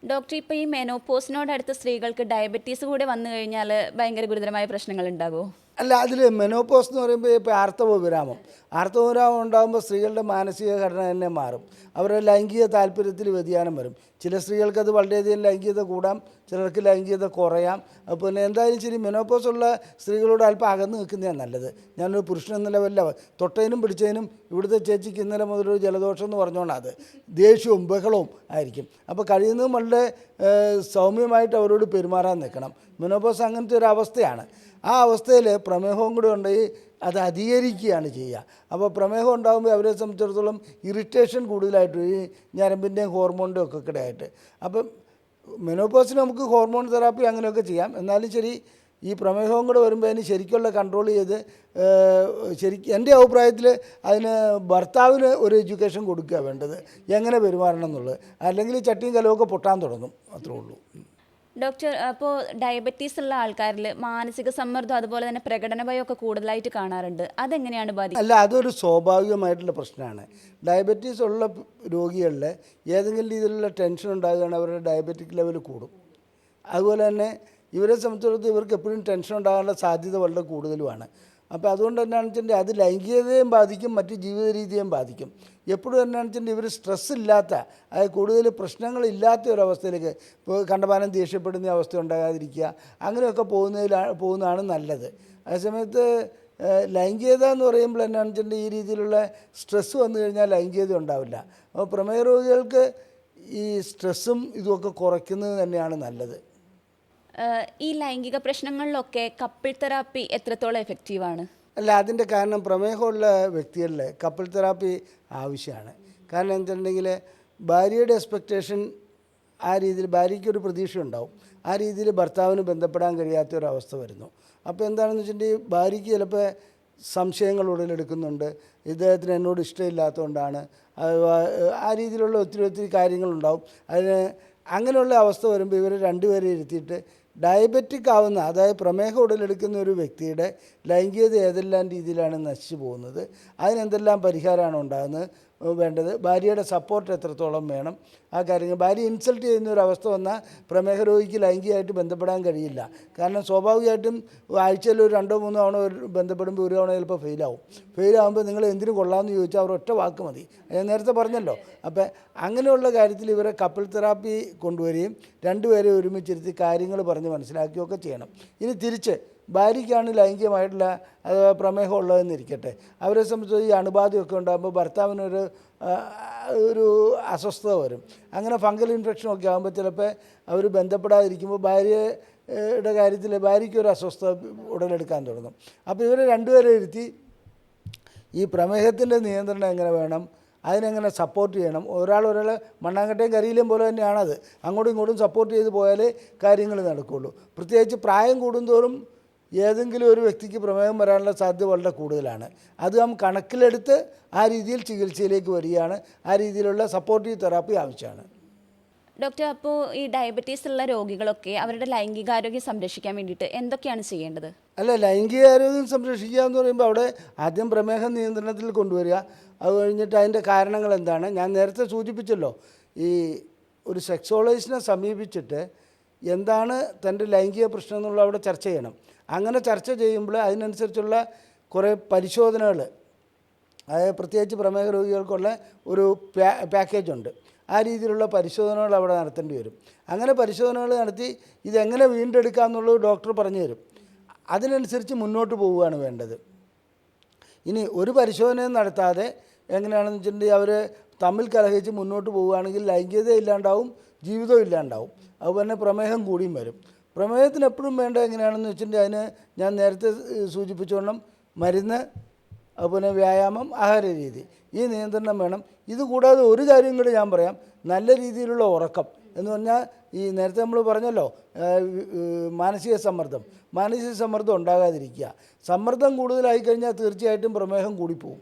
ഡോക്ടർ, ഇപ്പോൾ ഈ മെനോപോസിനോടടുത്ത സ്ത്രീകൾക്ക് ഡയബറ്റീസ് കൂടെ വന്നു കഴിഞ്ഞാൽ ഭയങ്കര ഗുരുതരമായ പ്രശ്നങ്ങൾ ഉണ്ടാകുമോ? അല്ല, അതിൽ മെനോപോസ് എന്ന് പറയുമ്പോൾ ഇപ്പോൾ ആർത്തവവിരാമം ഉണ്ടാകുമ്പോൾ സ്ത്രീകളുടെ മാനസിക ഘടന തന്നെ മാറും. അവരുടെ ലൈംഗിക താല്പര്യത്തിൽ വ്യതിയാനം വരും. ചില സ്ത്രീകൾക്ക് അത് വളരെയധികം ലൈംഗികത കൂടാം, ചിലർക്ക് ലൈംഗികത കുറയാം. പിന്നെ എന്തായാലും ശരി, മെനോപോസ് ഉള്ള സ്ത്രീകളോട് അല്പം അകന്ന് നിൽക്കുന്നതാണ് നല്ലത്. ഞാനൊരു പുരുഷനെന്നല്ല വല്ല തൊട്ടതിനും പിടിച്ചതിനും ഇവിടുത്തെ ചേച്ചിക്ക് ഇന്നലെ മുതലൊരു ജലദോഷം എന്ന് പറഞ്ഞുകൊണ്ടാണ് അത് ദേഷ്യവും ബഹളവും ആയിരിക്കും. അപ്പോൾ കഴിയുന്നതും വളരെ സൗമ്യമായിട്ട് അവരോട് പെരുമാറാൻ നിൽക്കണം. മെനോപോസ് അങ്ങനത്തെ ഒരു അവസ്ഥയാണ്. ആ അവസ്ഥയിൽ പ്രമേഹവും കൂടെ ഉണ്ടെങ്കിൽ അത് അധികരിക്കുകയാണ് ചെയ്യുക. അപ്പോൾ പ്രമേഹം ഉണ്ടാകുമ്പോൾ അവരെ സംബന്ധിച്ചിടത്തോളം ഇറിറ്റേഷൻ കൂടുതലായിട്ട് ഈ ഞരമ്പിൻ്റെയും ഹോർമോണിൻ്റെയും ഒക്കെ ഇടയായിട്ട്. അപ്പം മെനോപോസിന് നമുക്ക് ഹോർമോൺ തെറാപ്പി അങ്ങനെയൊക്കെ ചെയ്യാം. എന്നാലും ശരി, ഈ പ്രമേഹവും കൂടെ വരുമ്പോൾ അതിന് ശരിക്കുള്ള കൺട്രോൾ ചെയ്ത് എൻ്റെ അഭിപ്രായത്തിൽ അതിന് ഭർത്താവിന് ഒരു എഡ്യൂക്കേഷൻ കൊടുക്കുക വേണ്ടത്, എങ്ങനെ പെരുമാറണം എന്നുള്ളത്. അല്ലെങ്കിൽ ചട്ടിയും കലമൊക്കെ പൊട്ടാൻ തുടങ്ങും, അത്രേ ഉള്ളൂ. ഡോക്ടർ, അപ്പോൾ ഡയബറ്റീസ് ഉള്ള ആൾക്കാരിൽ മാനസിക സമ്മർദ്ദം അതുപോലെ തന്നെ പ്രകടന ഭയമൊക്കെ കൂടുതലായിട്ട് കാണാറുണ്ട്. അതെങ്ങനെയാണ് ബാധിക്കുക? അല്ല, അതൊരു സ്വാഭാവികമായിട്ടുള്ള പ്രശ്നമാണ്. ഡയബറ്റീസ് ഉള്ള രോഗികളിൽ ഏതെങ്കിലും രീതിയിലുള്ള ടെൻഷൻ ഉണ്ടാകുകയാണെങ്കിൽ അവരുടെ ഡയബറ്റിക് ലെവൽ കൂടും. അതുപോലെ തന്നെ ഇവരെ സംബന്ധിച്ചിടത്തോളം ഇവർക്ക് എപ്പോഴും ടെൻഷൻ ഉണ്ടാകാനുള്ള സാധ്യത വളരെ കൂടുതലുമാണ്. അപ്പോൾ അതുകൊണ്ട് തന്നെയാണെന്ന് വെച്ചിട്ടുണ്ടെങ്കിൽ അത് ലൈംഗികതയും ബാധിക്കും, മറ്റ് ജീവിത രീതിയെയും ബാധിക്കും. എപ്പോഴും തന്നെയാണെന്ന് വെച്ചിട്ടുണ്ടെങ്കിൽ ഇവർ സ്ട്രെസ് ഇല്ലാത്ത, അതായത് കൂടുതൽ പ്രശ്നങ്ങളില്ലാത്ത ഒരവസ്ഥയിലേക്ക്, ഇപ്പോൾ കണ്ടമാനം ദേഷ്യപ്പെടുന്ന അവസ്ഥ ഉണ്ടാകാതിരിക്കുക, അങ്ങനെയൊക്കെ പോകുന്നതാണ് നല്ലത്. അതേസമയത്ത് ലൈംഗികത എന്ന് പറയുമ്പോൾ എന്നാണെന്ന് വെച്ചിട്ടുണ്ടെങ്കിൽ ഈ രീതിയിലുള്ള സ്ട്രെസ്സ് വന്നു കഴിഞ്ഞാൽ ലൈംഗികത ഉണ്ടാവില്ല. അപ്പോൾ പ്രമേഹ രോഗികൾക്ക് ഈ സ്ട്രെസ്സും ഇതുമൊക്കെ കുറയ്ക്കുന്നത് തന്നെയാണ് നല്ലത്. ഈ ലൈംഗിക പ്രശ്നങ്ങളിലൊക്കെ കപ്പിൾ തെറാപ്പി എത്രത്തോളം എഫക്റ്റീവാണ്? അല്ല, അതിൻ്റെ കാരണം പ്രമേഹമുള്ള വ്യക്തികളിൽ കപ്പിൾ തെറാപ്പി ആവശ്യമാണ്. കാരണം എന്താണെന്നുണ്ടെങ്കിൽ ഭാര്യയുടെ എക്സ്പെക്റ്റേഷൻ ആ രീതിയിൽ, ഭാര്യയ്ക്കൊരു പ്രതീക്ഷ ഉണ്ടാവും, ആ രീതിയിൽ ഭർത്താവിന് ബന്ധപ്പെടാൻ കഴിയാത്തൊരവസ്ഥ വരുന്നു. അപ്പോൾ എന്താണെന്ന് വെച്ചിട്ടുണ്ടെങ്കിൽ ഭാര്യയ്ക്ക് ചിലപ്പോൾ സംശയങ്ങൾ ഉടലെടുക്കുന്നുണ്ട്, ഇദ്ദേഹത്തിന് എന്നോട് ഇഷ്ടമില്ലാത്തതുകൊണ്ടാണ്, ആ രീതിയിലുള്ള ഒത്തിരി കാര്യങ്ങളുണ്ടാവും. അങ്ങനെയുള്ള അവസ്ഥ വരുമ്പോൾ ഇവർ രണ്ടുപേരെ ഇരുത്തിയിട്ട് ഡയബറ്റിക് ആവുന്ന, അതായത് പ്രമേഹം ഉടലെടുക്കുന്ന ഒരു വ്യക്തിയുടെ ലൈംഗികത ഏതെല്ലാം രീതിയിലാണ് നശിച്ചു പോകുന്നത്, അതിനെന്തെല്ലാം പരിഹാരമാണ് ഉണ്ടാകുന്നത് വേണ്ടത്, ഭാര്യയുടെ സപ്പോർട്ട് എത്രത്തോളം വേണം, ആ കാര്യങ്ങൾ. ഭാര്യ ഇൻസൾട്ട് ചെയ്യുന്ന ഒരു അവസ്ഥ വന്നാൽ പ്രമേഹ രോഗിക്ക് ലൈംഗികമായിട്ട് ബന്ധപ്പെടാൻ കഴിയില്ല. കാരണം സ്വാഭാവികമായിട്ടും ആഴ്ചയിൽ ഒരു 2-3 തവണ ബന്ധപ്പെടുമ്പോൾ ഒരു തവണ ചിലപ്പോൾ ഫെയിലാകുമ്പോൾ നിങ്ങൾ എന്തിനു കൊള്ളാമെന്ന് ചോദിച്ചാൽ അവർ ഒറ്റ വാക്ക് മതി. ഞാൻ നേരത്തെ പറഞ്ഞല്ലോ. അപ്പോൾ അങ്ങനെയുള്ള കാര്യത്തിൽ ഇവരെ കപ്പിൾ തെറാപ്പി കൊണ്ടുവരികയും രണ്ടുപേരെ ഒരുമിച്ചിരുത്തി കാര്യങ്ങൾ പറഞ്ഞ് മനസ്സിലാക്കുകയൊക്കെ ചെയ്യണം. ഇനി തിരിച്ച് ഭാര്യയ്ക്കാണ് ലൈംഗികമായിട്ടുള്ള പ്രമേഹം ഉള്ളതെന്നിരിക്കട്ടെ, അവരെ സംബന്ധിച്ച് ഈ അണുബാധയൊക്കെ ഉണ്ടാകുമ്പോൾ ഭർത്താവിനൊരു അസ്വസ്ഥത വരും. അങ്ങനെ ഫംഗൽ ഇൻഫെക്ഷനൊക്കെ ആകുമ്പോൾ ചിലപ്പോൾ അവർ ബന്ധപ്പെടാതിരിക്കുമ്പോൾ ഭാര്യയുടെ കാര്യത്തിൽ ഭാര്യയ്ക്കൊരു അസ്വസ്ഥത ഉടലെടുക്കാൻ തുടങ്ങും. അപ്പോൾ ഇവരെ രണ്ടുപേരെ ഇരുത്തി ഈ പ്രമേഹത്തിൻ്റെ നിയന്ത്രണം എങ്ങനെ വേണം, അതിനെങ്ങനെ സപ്പോർട്ട് ചെയ്യണം, ഒരാളെ മണ്ണാങ്കട്ടയും കരിയിലും പോലെ തന്നെയാണത്. അങ്ങോട്ടും ഇങ്ങോട്ടും സപ്പോർട്ട് ചെയ്ത് പോയാലേ കാര്യങ്ങൾ നടക്കുകയുള്ളൂ. പ്രത്യേകിച്ച് പ്രായം കൂടുന്തോറും ഏതെങ്കിലും ഒരു വ്യക്തിക്ക് പ്രമേഹം വരാനുള്ള സാധ്യത വളരെ കൂടുതലാണ്. അത് നാം കണക്കിലെടുത്ത് ആ രീതിയിൽ ചികിത്സയിലേക്ക് വരികയാണ്. ആ രീതിയിലുള്ള സപ്പോർട്ടീവ് തെറാപ്പി ആവശ്യമാണ്. ഡോക്ടർ, അപ്പോൾ ഈ ഡയബറ്റീസ് ഉള്ള രോഗികളൊക്കെ അവരുടെ ലൈംഗികാരോഗ്യം സംരക്ഷിക്കാൻ വേണ്ടിയിട്ട് എന്തൊക്കെയാണ് ചെയ്യേണ്ടത്? അല്ല, ലൈംഗികാരോഗ്യം സംരക്ഷിക്കുക എന്ന് പറയുമ്പോൾ അവിടെ ആദ്യം പ്രമേഹം നിയന്ത്രണത്തിൽ കൊണ്ടുവരിക. അത് കഴിഞ്ഞിട്ട് അതിൻ്റെ കാരണങ്ങൾ എന്താണ്, ഞാൻ നേരത്തെ സൂചിപ്പിച്ചല്ലോ, ഈ ഒരു സെക്സോളജിസ്റ്റിനെ സമീപിച്ചിട്ട് എന്താണ് തൻ്റെ ലൈംഗിക പ്രശ്നം എന്നുള്ള അവിടെ ചർച്ച ചെയ്യണം. അങ്ങനെ ചർച്ച ചെയ്യുമ്പോൾ അതിനനുസരിച്ചുള്ള കുറേ പരിശോധനകൾ, അതായത് പ്രത്യേകിച്ച് പ്രമേഹ രോഗികൾക്കുള്ള ഒരു പാക്കേജുണ്ട്. ആ രീതിയിലുള്ള പരിശോധനകൾ അവിടെ നടത്തേണ്ടി വരും. അങ്ങനെ പരിശോധനകൾ നടത്തി ഇതെങ്ങനെ വീണ്ടെടുക്കാം എന്നുള്ളത് ഡോക്ടർ പറഞ്ഞു തരും. അതിനനുസരിച്ച് മുന്നോട്ട് പോവുകയാണ് വേണ്ടത്. ഇനി ഒരു പരിശോധനയും നടത്താതെ എങ്ങനെയാണെന്ന് വെച്ചിട്ടുണ്ടെങ്കിൽ അവർ തമ്മിൽ കലഹിച്ച് മുന്നോട്ട് പോവുകയാണെങ്കിൽ ലൈംഗികത ഇല്ലാണ്ടാവും, ജീവിതം ഇല്ലാണ്ടാവും. അതുപോലെ പ്രമേഹം കൂടിയും വരും. പ്രമേഹത്തിന് എപ്പോഴും വേണ്ട എങ്ങനെയാണെന്ന് വെച്ചിട്ടുണ്ടെങ്കിൽ അതിന് ഞാൻ നേരത്തെ സൂചിപ്പിച്ചോണം മരുന്ന്, അതുപോലെ വ്യായാമം, ആഹാര രീതി, ഈ നിയന്ത്രണം വേണം. ഇതുകൂടാതെ ഒരു കാര്യം കൂടി ഞാൻ പറയാം, നല്ല രീതിയിലുള്ള ഉറക്കം എന്ന് പറഞ്ഞാൽ ഈ നേരത്തെ നമ്മൾ പറഞ്ഞല്ലോ മാനസിക സമ്മർദ്ദം. മാനസിക സമ്മർദ്ദം ഉണ്ടാകാതിരിക്കുക. സമ്മർദ്ദം കൂടുതലായി കഴിഞ്ഞാൽ തീർച്ചയായിട്ടും പ്രമേഹം കൂടിപ്പോവും.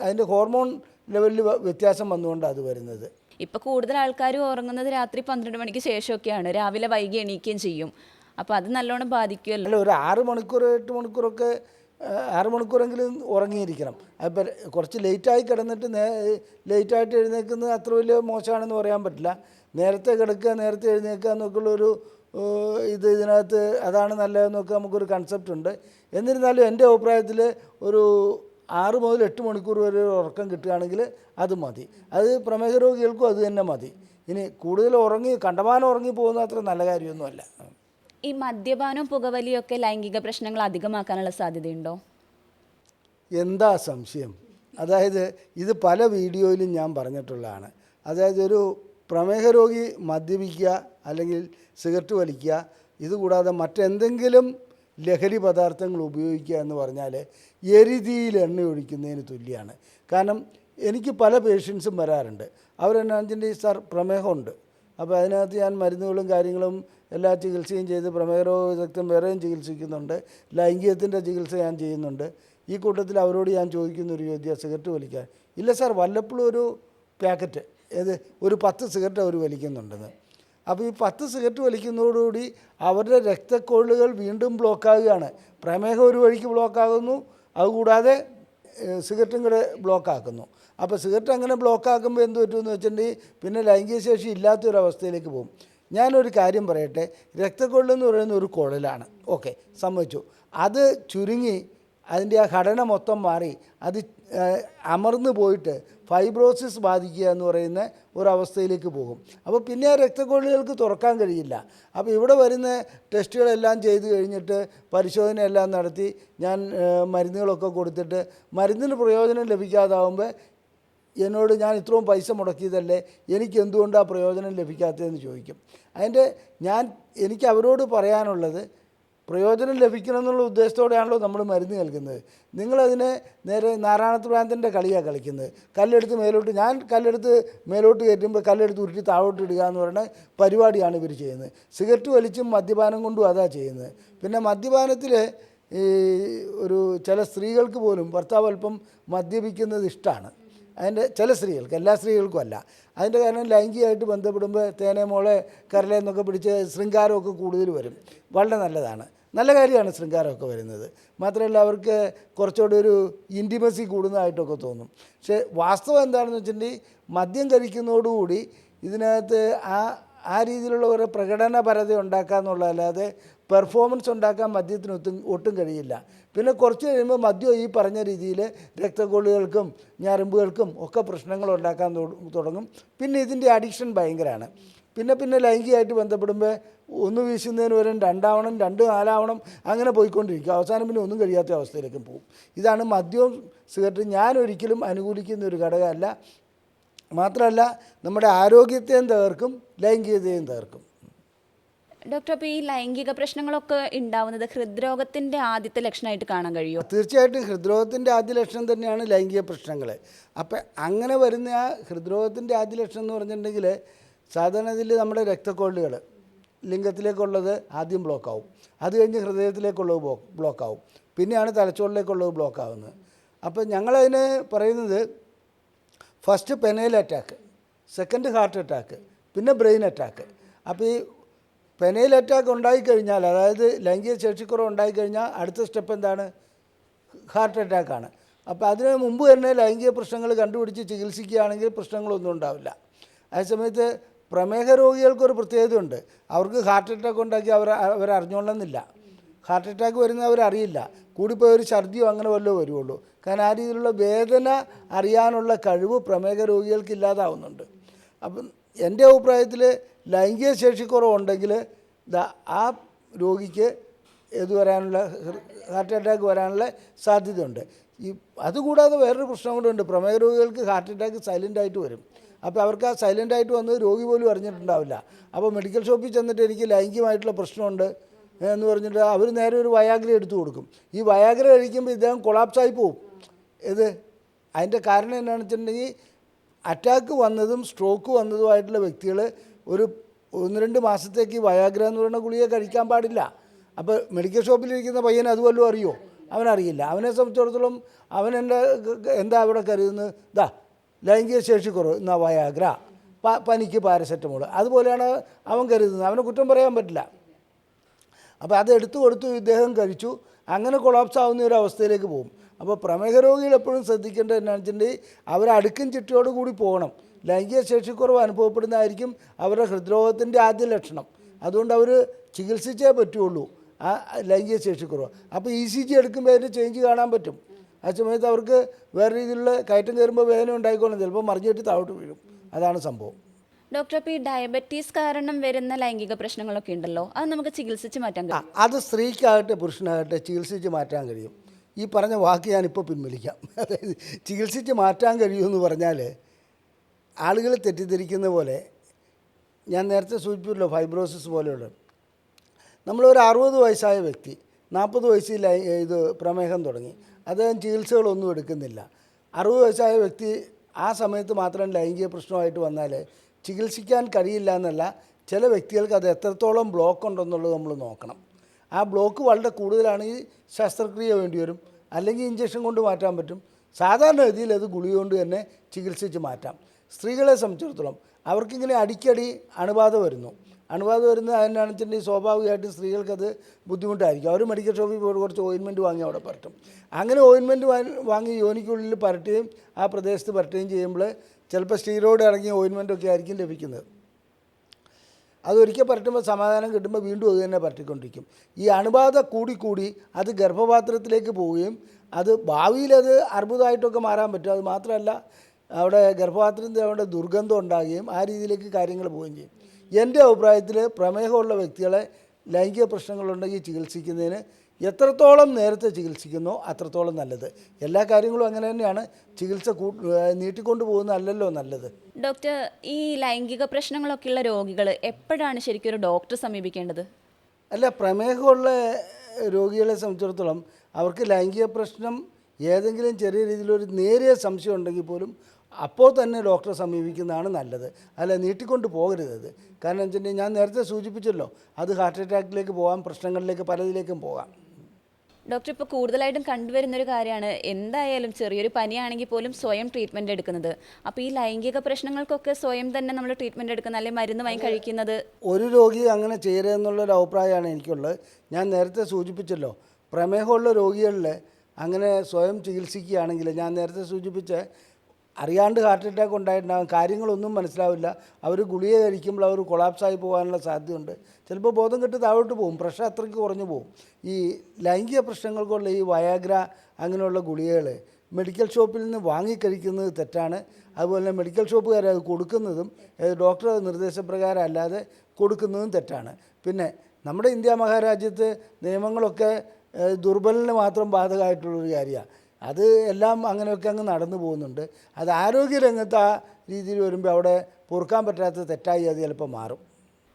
അതിൻ്റെ ഹോർമോൺ ലെവലിൽ വ്യത്യാസം വന്നുകൊണ്ടാണ് അത് വരുന്നത്. ഇപ്പോൾ കൂടുതൽ ആൾക്കാരും ഉറങ്ങുന്നത് രാത്രി 12 മണിക്ക് ശേഷമൊക്കെയാണ്, രാവിലെ വൈകി എണീക്കുകയും ചെയ്യും. അപ്പോൾ അത് നല്ലോണം ബാധിക്കുമല്ലോ. അല്ല, ഒരു 6 മണിക്കൂർ 8 മണിക്കൂറൊക്കെ 6 മണിക്കൂറെങ്കിലും ഉറങ്ങിയിരിക്കണം. അപ്പോൾ കുറച്ച് ലേറ്റായി കിടന്നിട്ട് ലേറ്റായിട്ട് എഴുന്നേൽക്കുന്നത് അത്ര വലിയ മോശമാണെന്ന് പറയാൻ പറ്റില്ല. നേരത്തെ കിടക്കുക നേരത്തെ എഴുന്നേൽക്കുക എന്നൊക്കെയുള്ളൊരു ഇതിനകത്ത് അതാണ് നല്ലതെന്നൊക്കെ നമുക്കൊരു കൺസെപ്റ്റ് ഉണ്ട്. എന്നിരുന്നാലും എൻ്റെ അഭിപ്രായത്തിൽ ഒരു 6 മുതൽ 8 മണിക്കൂർ വരെ ഉറക്കം കിട്ടുകയാണെങ്കിൽ അത് മതി. അത് പ്രമേഹ രോഗികൾക്കും അത് തന്നെ മതി. ഇനി കൂടുതൽ കണ്ടമാനം ഉറങ്ങി പോകുന്ന അത്ര നല്ല കാര്യമൊന്നുമല്ല. ഈ മദ്യപാനവും പുകവലിയൊക്കെ ലൈംഗിക പ്രശ്നങ്ങൾ അധികമാക്കാനുള്ള സാധ്യതയുണ്ടോ? എന്താ സംശയം? അതായത് ഇത് പല വീഡിയോയിലും ഞാൻ പറഞ്ഞിട്ടുള്ളതാണ്. അതായത് ഒരു പ്രമേഹ രോഗി മദ്യപിക്കുക അല്ലെങ്കിൽ സിഗരറ്റ് വലിക്കുക, ഇതുകൂടാതെ മറ്റെന്തെങ്കിലും ലഹരി പദാർത്ഥങ്ങൾ ഉപയോഗിക്കുക എന്ന് പറഞ്ഞാൽ എരിതിയിൽ എണ്ണ ഒഴിക്കുന്നതിന് തുല്യമാണ്. കാരണം എനിക്ക് പല പേഷ്യൻസും വരാറുണ്ട്. അവരെന്നാ വെച്ചിട്ടുണ്ടെങ്കിൽ സാർ പ്രമേഹമുണ്ട്, അപ്പോൾ അതിനകത്ത് ഞാൻ മരുന്നുകളും കാര്യങ്ങളും എല്ലാ ചികിത്സയും ചെയ്ത് പ്രമേഹ രോഗ വിദഗ്ധൻ വേറെയും ചികിത്സിക്കുന്നുണ്ട്, ലൈംഗികത്തിൻ്റെ ചികിത്സ ഞാൻ ചെയ്യുന്നുണ്ട്. ഈ കൂട്ടത്തിൽ അവരോട് ഞാൻ ചോദിക്കുന്ന ഒരു ചോദ്യം, സിഗരറ്റ് വലിക്കാൻ? ഇല്ല സാർ, വല്ലപ്പോഴും ഒരു പാക്കറ്റ്, ഒരു 10 സിഗരറ്റ് അവർ വലിക്കുന്നുണ്ടെന്ന്. അപ്പോൾ ഈ 10 സിഗരറ്റ് വലിക്കുന്നതോടുകൂടി അവരുടെ രക്തക്കൊള്ളുകൾ വീണ്ടും ബ്ലോക്കാകുകയാണ്. പ്രമേഹം ഒരു വഴിക്ക് ബ്ലോക്കാകുന്നു, അതുകൂടാതെ സിഗരറ്റും കൂടെ ബ്ലോക്കാക്കുന്നു. അപ്പോൾ സിഗരറ്റ് അങ്ങനെ ബ്ലോക്കാക്കുമ്പോൾ എന്ത് പറ്റുമെന്ന് വെച്ചിട്ടുണ്ടെങ്കിൽ പിന്നെ ലൈംഗിക ശേഷി ഇല്ലാത്തൊരവസ്ഥയിലേക്ക് പോകും. ഞാനൊരു കാര്യം പറയട്ടെ, രക്തക്കൊള്ളെന്ന് പറയുന്ന ഒരു കുഴലാണ്, ഓക്കെ, സമ്മതിച്ചു. അത് ചുരുങ്ങി അതിൻ്റെ ആ ഘടന മൊത്തം മാറി അത് അമർന്നു പോയിട്ട് ഫൈബ്രോസിസ് ബാധിക്കുക എന്ന് പറയുന്ന ഒരവസ്ഥയിലേക്ക് പോകും. അപ്പോൾ പിന്നെ ആ രക്തക്കൊള്ളുകൾക്ക് തുറക്കാൻ കഴിയില്ല. അപ്പോൾ ഇവിടെ വരുന്ന ടെസ്റ്റുകളെല്ലാം ചെയ്ത് കഴിഞ്ഞിട്ട് പരിശോധനയെല്ലാം നടത്തി ഞാൻ മരുന്നുകളൊക്കെ കൊടുത്തിട്ട് മരുന്നിന് പ്രയോജനം ലഭിക്കാതാവുമ്പോൾ എന്നോട് ഞാൻ ഇത്രയും പൈസ മുടക്കിയതല്ലേ, എനിക്ക് എന്തുകൊണ്ടാണ് പ്രയോജനം ലഭിക്കാത്തതെന്ന് ചോദിക്കും. എനിക്ക് അവരോട് പറയാനുള്ളത്, പ്രയോജനം ലഭിക്കണം എന്നുള്ള ഉദ്ദേശത്തോടെയാണല്ലോ നമ്മൾ മരുന്ന് നൽകുന്നത്. നിങ്ങളതിനെ നേരെ നാരായണത്ത് ഭ്രാന്തൻ്റെ കളിയാണ് കളിക്കുന്നത്. കല്ലെടുത്ത് മേലോട്ട് കയറ്റുമ്പോൾ കല്ലെടുത്ത് ഉരുട്ടി താഴോട്ട് ഇടുക എന്ന് പറയുന്ന പരിപാടിയാണ് ഇവർ ചെയ്യുന്നത്. സിഗരറ്റ് വലിച്ചും മദ്യപാനം കൊണ്ടും അതാ ചെയ്യുന്നത്. പിന്നെ മദ്യപാനത്തിൽ ചില സ്ത്രീകൾക്ക് പോലും ഭർത്താവ് അല്പം മദ്യപിക്കുന്നത് ഇഷ്ടമാണ്. അതിൻ്റെ ചില സ്ത്രീകൾക്ക്, എല്ലാ സ്ത്രീകൾക്കും അല്ല. അതിൻ്റെ കാരണം ലൈംഗികമായിട്ട് ബന്ധപ്പെടുമ്പോൾ തേനെ മോളെ കരളെന്നൊക്കെ പിടിച്ച് ശൃംഗാരമൊക്കെ കൂടുതൽ വരും. വളരെ നല്ലതാണ്, നല്ല കാര്യമാണ് ശൃംഗാരമൊക്കെ വരുന്നത്. മാത്രമല്ല അവർക്ക് കുറച്ചുകൂടി ഒരു ഇൻറ്റിമസി കൂടുന്നതായിട്ടൊക്കെ തോന്നും. പക്ഷേ വാസ്തവം എന്താണെന്ന് വെച്ചിട്ടുണ്ടെങ്കിൽ മദ്യം കഴിക്കുന്നതോടുകൂടി ഇതിനകത്ത് ആ രീതിയിലുള്ള ഒരു പ്രകടനപരത ഉണ്ടാക്കുക എന്നുള്ളതല്ലാതെ പെർഫോമൻസ് ഉണ്ടാക്കാൻ മദ്യത്തിന് ഒട്ടും കഴിയില്ല. പിന്നെ കുറച്ച് കഴിയുമ്പോൾ മദ്യം ഈ പറഞ്ഞ രീതിയിൽ രക്തക്കൊള്ളുകൾക്കും ഞരമ്പുകൾക്കും ഒക്കെ പ്രശ്നങ്ങൾ ഉണ്ടാക്കാൻ തുടങ്ങും. പിന്നെ ഇതിൻ്റെ അഡിക്ഷൻ ഭയങ്കരമാണ്. പിന്നെ ലൈംഗികമായിട്ട് ബന്ധപ്പെടുമ്പോൾ 1 വീശുന്നതിന് വരെ 2 ആവണം, 2 4 ആവണം, അങ്ങനെ പോയിക്കൊണ്ടിരിക്കും. അവസാനം പിന്നെ ഒന്നും കഴിയാത്ത അവസ്ഥയിലേക്കും പോകും. ഇതാണ് മദ്യവും സിഗരറ്റും ഞാൻ ഒരിക്കലും അനുകൂലിക്കുന്ന ഒരു ഘടകമല്ല. മാത്രമല്ല നമ്മുടെ ആരോഗ്യത്തെയും തകർക്കും, ലൈംഗികതയും തകർക്കും. ഡോക്ടർ, അപ്പോൾ ഈ ലൈംഗിക പ്രശ്നങ്ങളൊക്കെ ഉണ്ടാവുന്നത് ഹൃദ്രോഗത്തിൻ്റെ ആദ്യത്തെ ലക്ഷണമായിട്ട് കാണാൻ കഴിയുമോ? തീർച്ചയായിട്ടും ഹൃദ്രോഗത്തിൻ്റെ ആദ്യ ലക്ഷണം തന്നെയാണ് ലൈംഗിക പ്രശ്നങ്ങൾ. അപ്പം അങ്ങനെ വരുന്ന ആ ഹൃദ്രോഗത്തിൻ്റെ ആദ്യ ലക്ഷണം എന്ന് പറഞ്ഞിട്ടുണ്ടെങ്കിൽ സാധാരണ ഇതിൽ നമ്മുടെ രക്തക്കൊള്ളുകൾ ലിംഗത്തിലേക്കുള്ളത് ആദ്യം ബ്ലോക്കാവും, അത് കഴിഞ്ഞ് ഹൃദയത്തിലേക്കുള്ളത് ബ്ലോക്കാവും, പിന്നെയാണ് തലച്ചോറിലേക്കുള്ളത് ബ്ലോക്കാവുന്നത്. അപ്പം ഞങ്ങളതിന് പറയുന്നത് first penile attack, second heart attack, പിന്നെ ബ്രെയിൻ അറ്റാക്ക്. അപ്പോൾ ഈ പെനൈൽ അറ്റാക്ക് ഉണ്ടായിക്കഴിഞ്ഞാൽ, അതായത് ലൈംഗിക ശേഷിക്കുറവ് ഉണ്ടായിക്കഴിഞ്ഞാൽ അടുത്ത സ്റ്റെപ്പ് എന്താണ്? ഹാർട്ട് അറ്റാക്കാണ്. അപ്പോൾ അതിന് മുമ്പ് തന്നെ ലൈംഗിക പ്രശ്നങ്ങൾ കണ്ടുപിടിച്ച് ചികിത്സിക്കുകയാണെങ്കിൽ പ്രശ്നങ്ങളൊന്നും ഉണ്ടാവില്ല. അതേസമയത്ത് പ്രമേഹ രോഗികൾക്കൊരു പ്രത്യേകതയുണ്ട്, അവർക്ക് ഹാർട്ട് അറ്റാക്ക് ഉണ്ടാക്കി അവരറിഞ്ഞോളണമെന്നില്ല. ഹാർട്ട് അറ്റാക്ക് വരുന്നത് അവരറിയില്ല, കൂടിപ്പോയി ഒരു ഛർദിയോ അങ്ങനെ വല്ലതും വരുള്ളൂ. കാരണം ആ രീതിയിലുള്ള വേദന അറിയാനുള്ള കഴിവ് പ്രമേഹ രോഗികൾക്ക് ഇല്ലാതാവുന്നുണ്ട്. അപ്പം എൻ്റെ അഭിപ്രായത്തിൽ ലൈംഗിക ശേഷിക്കുറവുണ്ടെങ്കിൽ ആ രോഗിക്ക് ഹാർട്ട് അറ്റാക്ക് വരാനുള്ള സാധ്യതയുണ്ട്. അതുകൂടാതെ വേറൊരു പ്രശ്നം കൂടെയുണ്ട്, പ്രമേഹ രോഗികൾക്ക് ഹാർട്ട് അറ്റാക്ക് സൈലൻ്റായിട്ട് വരും. അപ്പോൾ അവർക്ക് ആ സൈലൻ്റായിട്ട് വന്നത് രോഗി പോലും അറിഞ്ഞിട്ടുണ്ടാവില്ല. അപ്പോൾ മെഡിക്കൽ ഷോപ്പിൽ ചെന്നിട്ട് എനിക്ക് ലൈംഗികമായിട്ടുള്ള പ്രശ്നമുണ്ട് എന്ന് പറഞ്ഞിട്ട് അവർ നേരെ ഒരു വയാഗ്ര എടുത്തു കൊടുക്കും. ഈ വയാഗ്ര കഴിക്കുമ്പോൾ ഇദ്ദേഹം കൊളാപ്സായി പോവും. അതിൻ്റെ കാരണം എന്താണെന്ന് വെച്ചിട്ടുണ്ടെങ്കിൽ അറ്റാക്ക് വന്നതും സ്ട്രോക്ക് വന്നതുമായിട്ടുള്ള വ്യക്തികൾ ഒരു 1-2 മാസത്തേക്ക് വയാഗ്ര എന്ന് പറയുന്ന ഗുളിക കഴിക്കാൻ പാടില്ല. അപ്പോൾ മെഡിക്കൽ ഷോപ്പിലിരിക്കുന്ന പയ്യൻ അതുവല്ലോ അറിയോ? അവനറിയില്ല. അവനെ സംബന്ധിച്ചിടത്തോളം അവൻ എന്താ അവിടെ കരുതുന്നത്? ദാ ലൈംഗിക ശേഷി കുറവ്, എന്നാ വയാഗ്ര, പനിക്ക് പാരസെറ്റമോൾ, അതുപോലെയാണ് അവൻ കരുതുന്നത്. അവനെ കുറ്റം പറയാൻ പറ്റില്ല. അപ്പോൾ അത് എടുത്തു കൊടുത്തു, ഇദ്ദേഹം കഴിച്ചു, അങ്ങനെ കൊളാപ്സ് ആവുന്ന ഒരു അവസ്ഥയിലേക്ക് പോകും. അപ്പോൾ പ്രമേഹ രോഗികൾ എപ്പോഴും ശ്രദ്ധിക്കേണ്ടത് എന്താണെന്ന് വെച്ചിട്ടുണ്ടെങ്കിൽ അവർ അടുക്കും ചിട്ടയോട് കൂടി പോകണം. ലൈംഗിക ശേഷിക്കുറവ് അനുഭവപ്പെടുന്നതായിരിക്കും അവരുടെ ഹൃദ്രോഗത്തിൻ്റെ ആദ്യ ലക്ഷണം. അതുകൊണ്ട് അവർ ചികിത്സിച്ചേ പറ്റുള്ളൂ ആ ലൈംഗിക ശേഷിക്കുറവ്. അപ്പോൾ ECG എടുക്കുമ്പോൾ അതിൻ്റെ ചേഞ്ച് കാണാൻ പറ്റും. ആ സമയത്ത് അവർക്ക് വേറെ രീതിയിലുള്ള കയറ്റം കയറുമ്പോൾ വേദന ഉണ്ടായിക്കോളും, ചിലപ്പോൾ മറിഞ്ഞിട്ട് താഴോട്ട് വീഴും. അതാണ് സംഭവം. ഡോക്ടർ, അപ്പോൾ ഈ ഡയബറ്റീസ് കാരണം വരുന്ന ലൈംഗിക പ്രശ്നങ്ങളൊക്കെ ഉണ്ടല്ലോ, അത് നമുക്ക് ചികിത്സിച്ച് മാറ്റാൻ കഴിയും? അത് സ്ത്രീക്കാകട്ടെ പുരുഷനാകട്ടെ ചികിത്സിച്ച് മാറ്റാൻ കഴിയും. ഈ പറഞ്ഞ വാക്ക് ഞാനിപ്പോൾ പിൻവലിക്കാം. അതായത് ചികിത്സിച്ച് മാറ്റാൻ കഴിയുമെന്ന് പറഞ്ഞാൽ ആളുകൾ തെറ്റിദ്ധരിക്കുന്ന പോലെ, ഞാൻ നേരത്തെ സൂചിപ്പിച്ചല്ലോ ഫൈബ്രോസിസ് പോലെയുള്ള, നമ്മളൊരു 60 വയസ്സായ വ്യക്തി 40 വയസ്സിൽ ഇത് പ്രമേഹം തുടങ്ങി, അദ്ദേഹം ചികിത്സകളൊന്നും എടുക്കുന്നില്ല. 60 വയസ്സായ വ്യക്തി ആ സമയത്ത് മാത്രം ലൈംഗിക പ്രശ്നമായിട്ട് വന്നാൽ ചികിത്സിക്കാൻ കഴിയില്ല എന്നല്ല, ചില വ്യക്തികൾക്ക് അത് എത്രത്തോളം ബ്ലോക്ക് ഉണ്ടെന്നുള്ളത് നമ്മൾ നോക്കണം. ആ ബ്ലോക്ക് വളരെ കൂടുതലാണെങ്കിൽ ശസ്ത്രക്രിയ വേണ്ടി വരും, അല്ലെങ്കിൽ ഇഞ്ചക്ഷൻ കൊണ്ട് മാറ്റാൻ പറ്റും. സാധാരണ ഗതിയിൽ അത് ഗുളിക കൊണ്ട് തന്നെ ചികിത്സിച്ച് മാറ്റാം. സ്ത്രീകളെ സംബന്ധിച്ചിടത്തോളം അവർക്കിങ്ങനെ അടിക്കടി അണുബാധ വരുന്നു. അണുബാധ വരുന്നത് അതിനാണെന്ന് വെച്ചിട്ടുണ്ടെങ്കിൽ സ്വാഭാവികമായിട്ടും സ്ത്രീകൾക്കത് ബുദ്ധിമുട്ടായിരിക്കും. അവർ മെഡിക്കൽ ഷോപ്പിൽ പോയി കുറച്ച് ഓയിൻമെൻറ്റ് വാങ്ങി അവിടെ പരട്ടും. അങ്ങനെ ഓയിൻമെൻറ്റ് വാങ്ങി യോനിക്കുള്ളിൽ പരട്ടുകയും ആ പ്രദേശത്ത് പരട്ടുകയും ചെയ്യുമ്പോൾ ചിലപ്പോൾ സ്റ്റീറോയിഡ് ഇറങ്ങിയ ഓയിൻമെൻറ്റൊക്കെ ആയിരിക്കും ലഭിക്കുന്നത്. അതൊരിക്കൽ പരട്ടുമ്പോൾ സമാധാനം കിട്ടുമ്പോൾ വീണ്ടും അത് തന്നെ പരട്ടിക്കൊണ്ടിരിക്കും. ഈ അണുബാധ കൂടി അത് ഗർഭപാത്രത്തിലേക്ക് പോവുകയും അത് ഭാവിയിൽ അത് അർബുദമായിട്ടൊക്കെ മാറാൻ പറ്റും. അത് മാത്രമല്ല അവിടെ ഗർഭപാത്രത്തിൽ അവിടെ ദുർഗന്ധം ഉണ്ടാകുകയും ആ രീതിയിലേക്ക് കാര്യങ്ങൾ പോവുകയും ചെയ്യും. എൻ്റെ അഭിപ്രായത്തിൽ പ്രമേഹമുള്ള വ്യക്തികളെ ലൈംഗിക പ്രശ്നങ്ങളുണ്ടെങ്കിൽ ചികിത്സിക്കുന്നതിന് എത്രത്തോളം നേരത്തെ ചികിത്സിക്കുന്നോ അത്രത്തോളം നല്ലത്. എല്ലാ കാര്യങ്ങളും അങ്ങനെ തന്നെയാണ്. ചികിത്സ നീട്ടിക്കൊണ്ട് പോകുന്നതല്ലല്ലോ നല്ലത്. ഡോക്ടർ, ഈ ലൈംഗിക പ്രശ്നങ്ങളൊക്കെയുള്ള രോഗികൾ എപ്പോഴാണ് ശരിക്കും ഒരു ഡോക്ടറെ സമീപിക്കേണ്ടത്? അല്ല, പ്രമേഹമുള്ള രോഗികളെ സംബന്ധിച്ചിടത്തോളം അവർക്ക് ലൈംഗിക പ്രശ്നം ഏതെങ്കിലും ചെറിയ രീതിയിലൊരു നേരിയ സംശയം ഉണ്ടെങ്കിൽ പോലും അപ്പോൾ തന്നെ ഡോക്ടറെ സമീപിക്കുന്നതാണ് നല്ലത്. അല്ല, നീട്ടിക്കൊണ്ട് പോകരുത് അത്. കാരണം വെച്ചിട്ടുണ്ടെങ്കിൽ ഞാൻ നേരത്തെ സൂചിപ്പിച്ചല്ലോ, അത് ഹാർട്ട് അറ്റാക്കിലേക്ക് പോകാം, പ്രശ്നങ്ങളിലേക്ക് പലതിലേക്കും പോകാം. ഡോക്ടർ, ഇപ്പോൾ കൂടുതലായിട്ടും കണ്ടുവരുന്നൊരു കാര്യമാണ് എന്തായാലും ചെറിയൊരു പനിയാണെങ്കിൽ പോലും സ്വയം ട്രീറ്റ്മെൻറ്റ് എടുക്കുന്നത്. അപ്പോൾ ഈ ലൈംഗിക പ്രശ്നങ്ങൾക്കൊക്കെ സ്വയം തന്നെ നമ്മൾ ട്രീറ്റ്മെൻറ്റ് എടുക്കുന്നത്, അല്ലെങ്കിൽ മരുന്ന് വാങ്ങി കഴിക്കുന്നത്? ഒരു രോഗി അങ്ങനെ ചെയ്യരുതെന്നുള്ളൊരു അഭിപ്രായമാണ് എനിക്കുള്ളത്. ഞാൻ നേരത്തെ സൂചിപ്പിച്ചല്ലോ, പ്രമേഹമുള്ള രോഗികളിൽ അങ്ങനെ സ്വയം ചികിത്സിക്കുകയാണെങ്കിൽ ഞാൻ നേരത്തെ സൂചിപ്പിച്ച അറിയാണ്ട് ഹാർട്ട് അറ്റാക്ക് ഉണ്ടായിട്ടുണ്ടാകും, കാര്യങ്ങളൊന്നും മനസ്സിലാവില്ല, അവർ ഗുളിക കഴിക്കുമ്പോൾ അവർ കൊളാപ്സായി പോകാനുള്ള സാധ്യതയുണ്ട്. ചിലപ്പോൾ ബോധം കെട്ട് താഴോട്ട് പോകും, പ്രഷർ അത്രയ്ക്ക് കുറഞ്ഞു പോകും. ഈ ലൈംഗിക പ്രശ്നങ്ങൾക്കുള്ള ഈ വയാഗ്ര അങ്ങനെയുള്ള ഗുളികകൾ മെഡിക്കൽ ഷോപ്പിൽ നിന്ന് വാങ്ങിക്കഴിക്കുന്നത് തെറ്റാണ്. അതുപോലെ തന്നെ മെഡിക്കൽ ഷോപ്പുകാർ അത് കൊടുക്കുന്നതും ഡോക്ടറുടെ നിർദ്ദേശപ്രകാരം അല്ലാതെ കൊടുക്കുന്നതും തെറ്റാണ്. പിന്നെ നമ്മുടെ ഇന്ത്യ മഹാരാജ്യത്ത് നിയമങ്ങളൊക്കെ ദുർബലന് മാത്രം ബാധകമായിട്ടുള്ളൊരു കാര്യമാണ്. അത് എല്ലാം അങ്ങനെയൊക്കെ അങ്ങ് നടന്നു പോകുന്നുണ്ട്. അത് ആരോഗ്യരംഗത്ത് ആ രീതിയിൽ വരുമ്പോൾ അവിടെ പൊറുക്കാൻ പറ്റാത്ത തെറ്റായി അത് ചിലപ്പോൾ മാറും.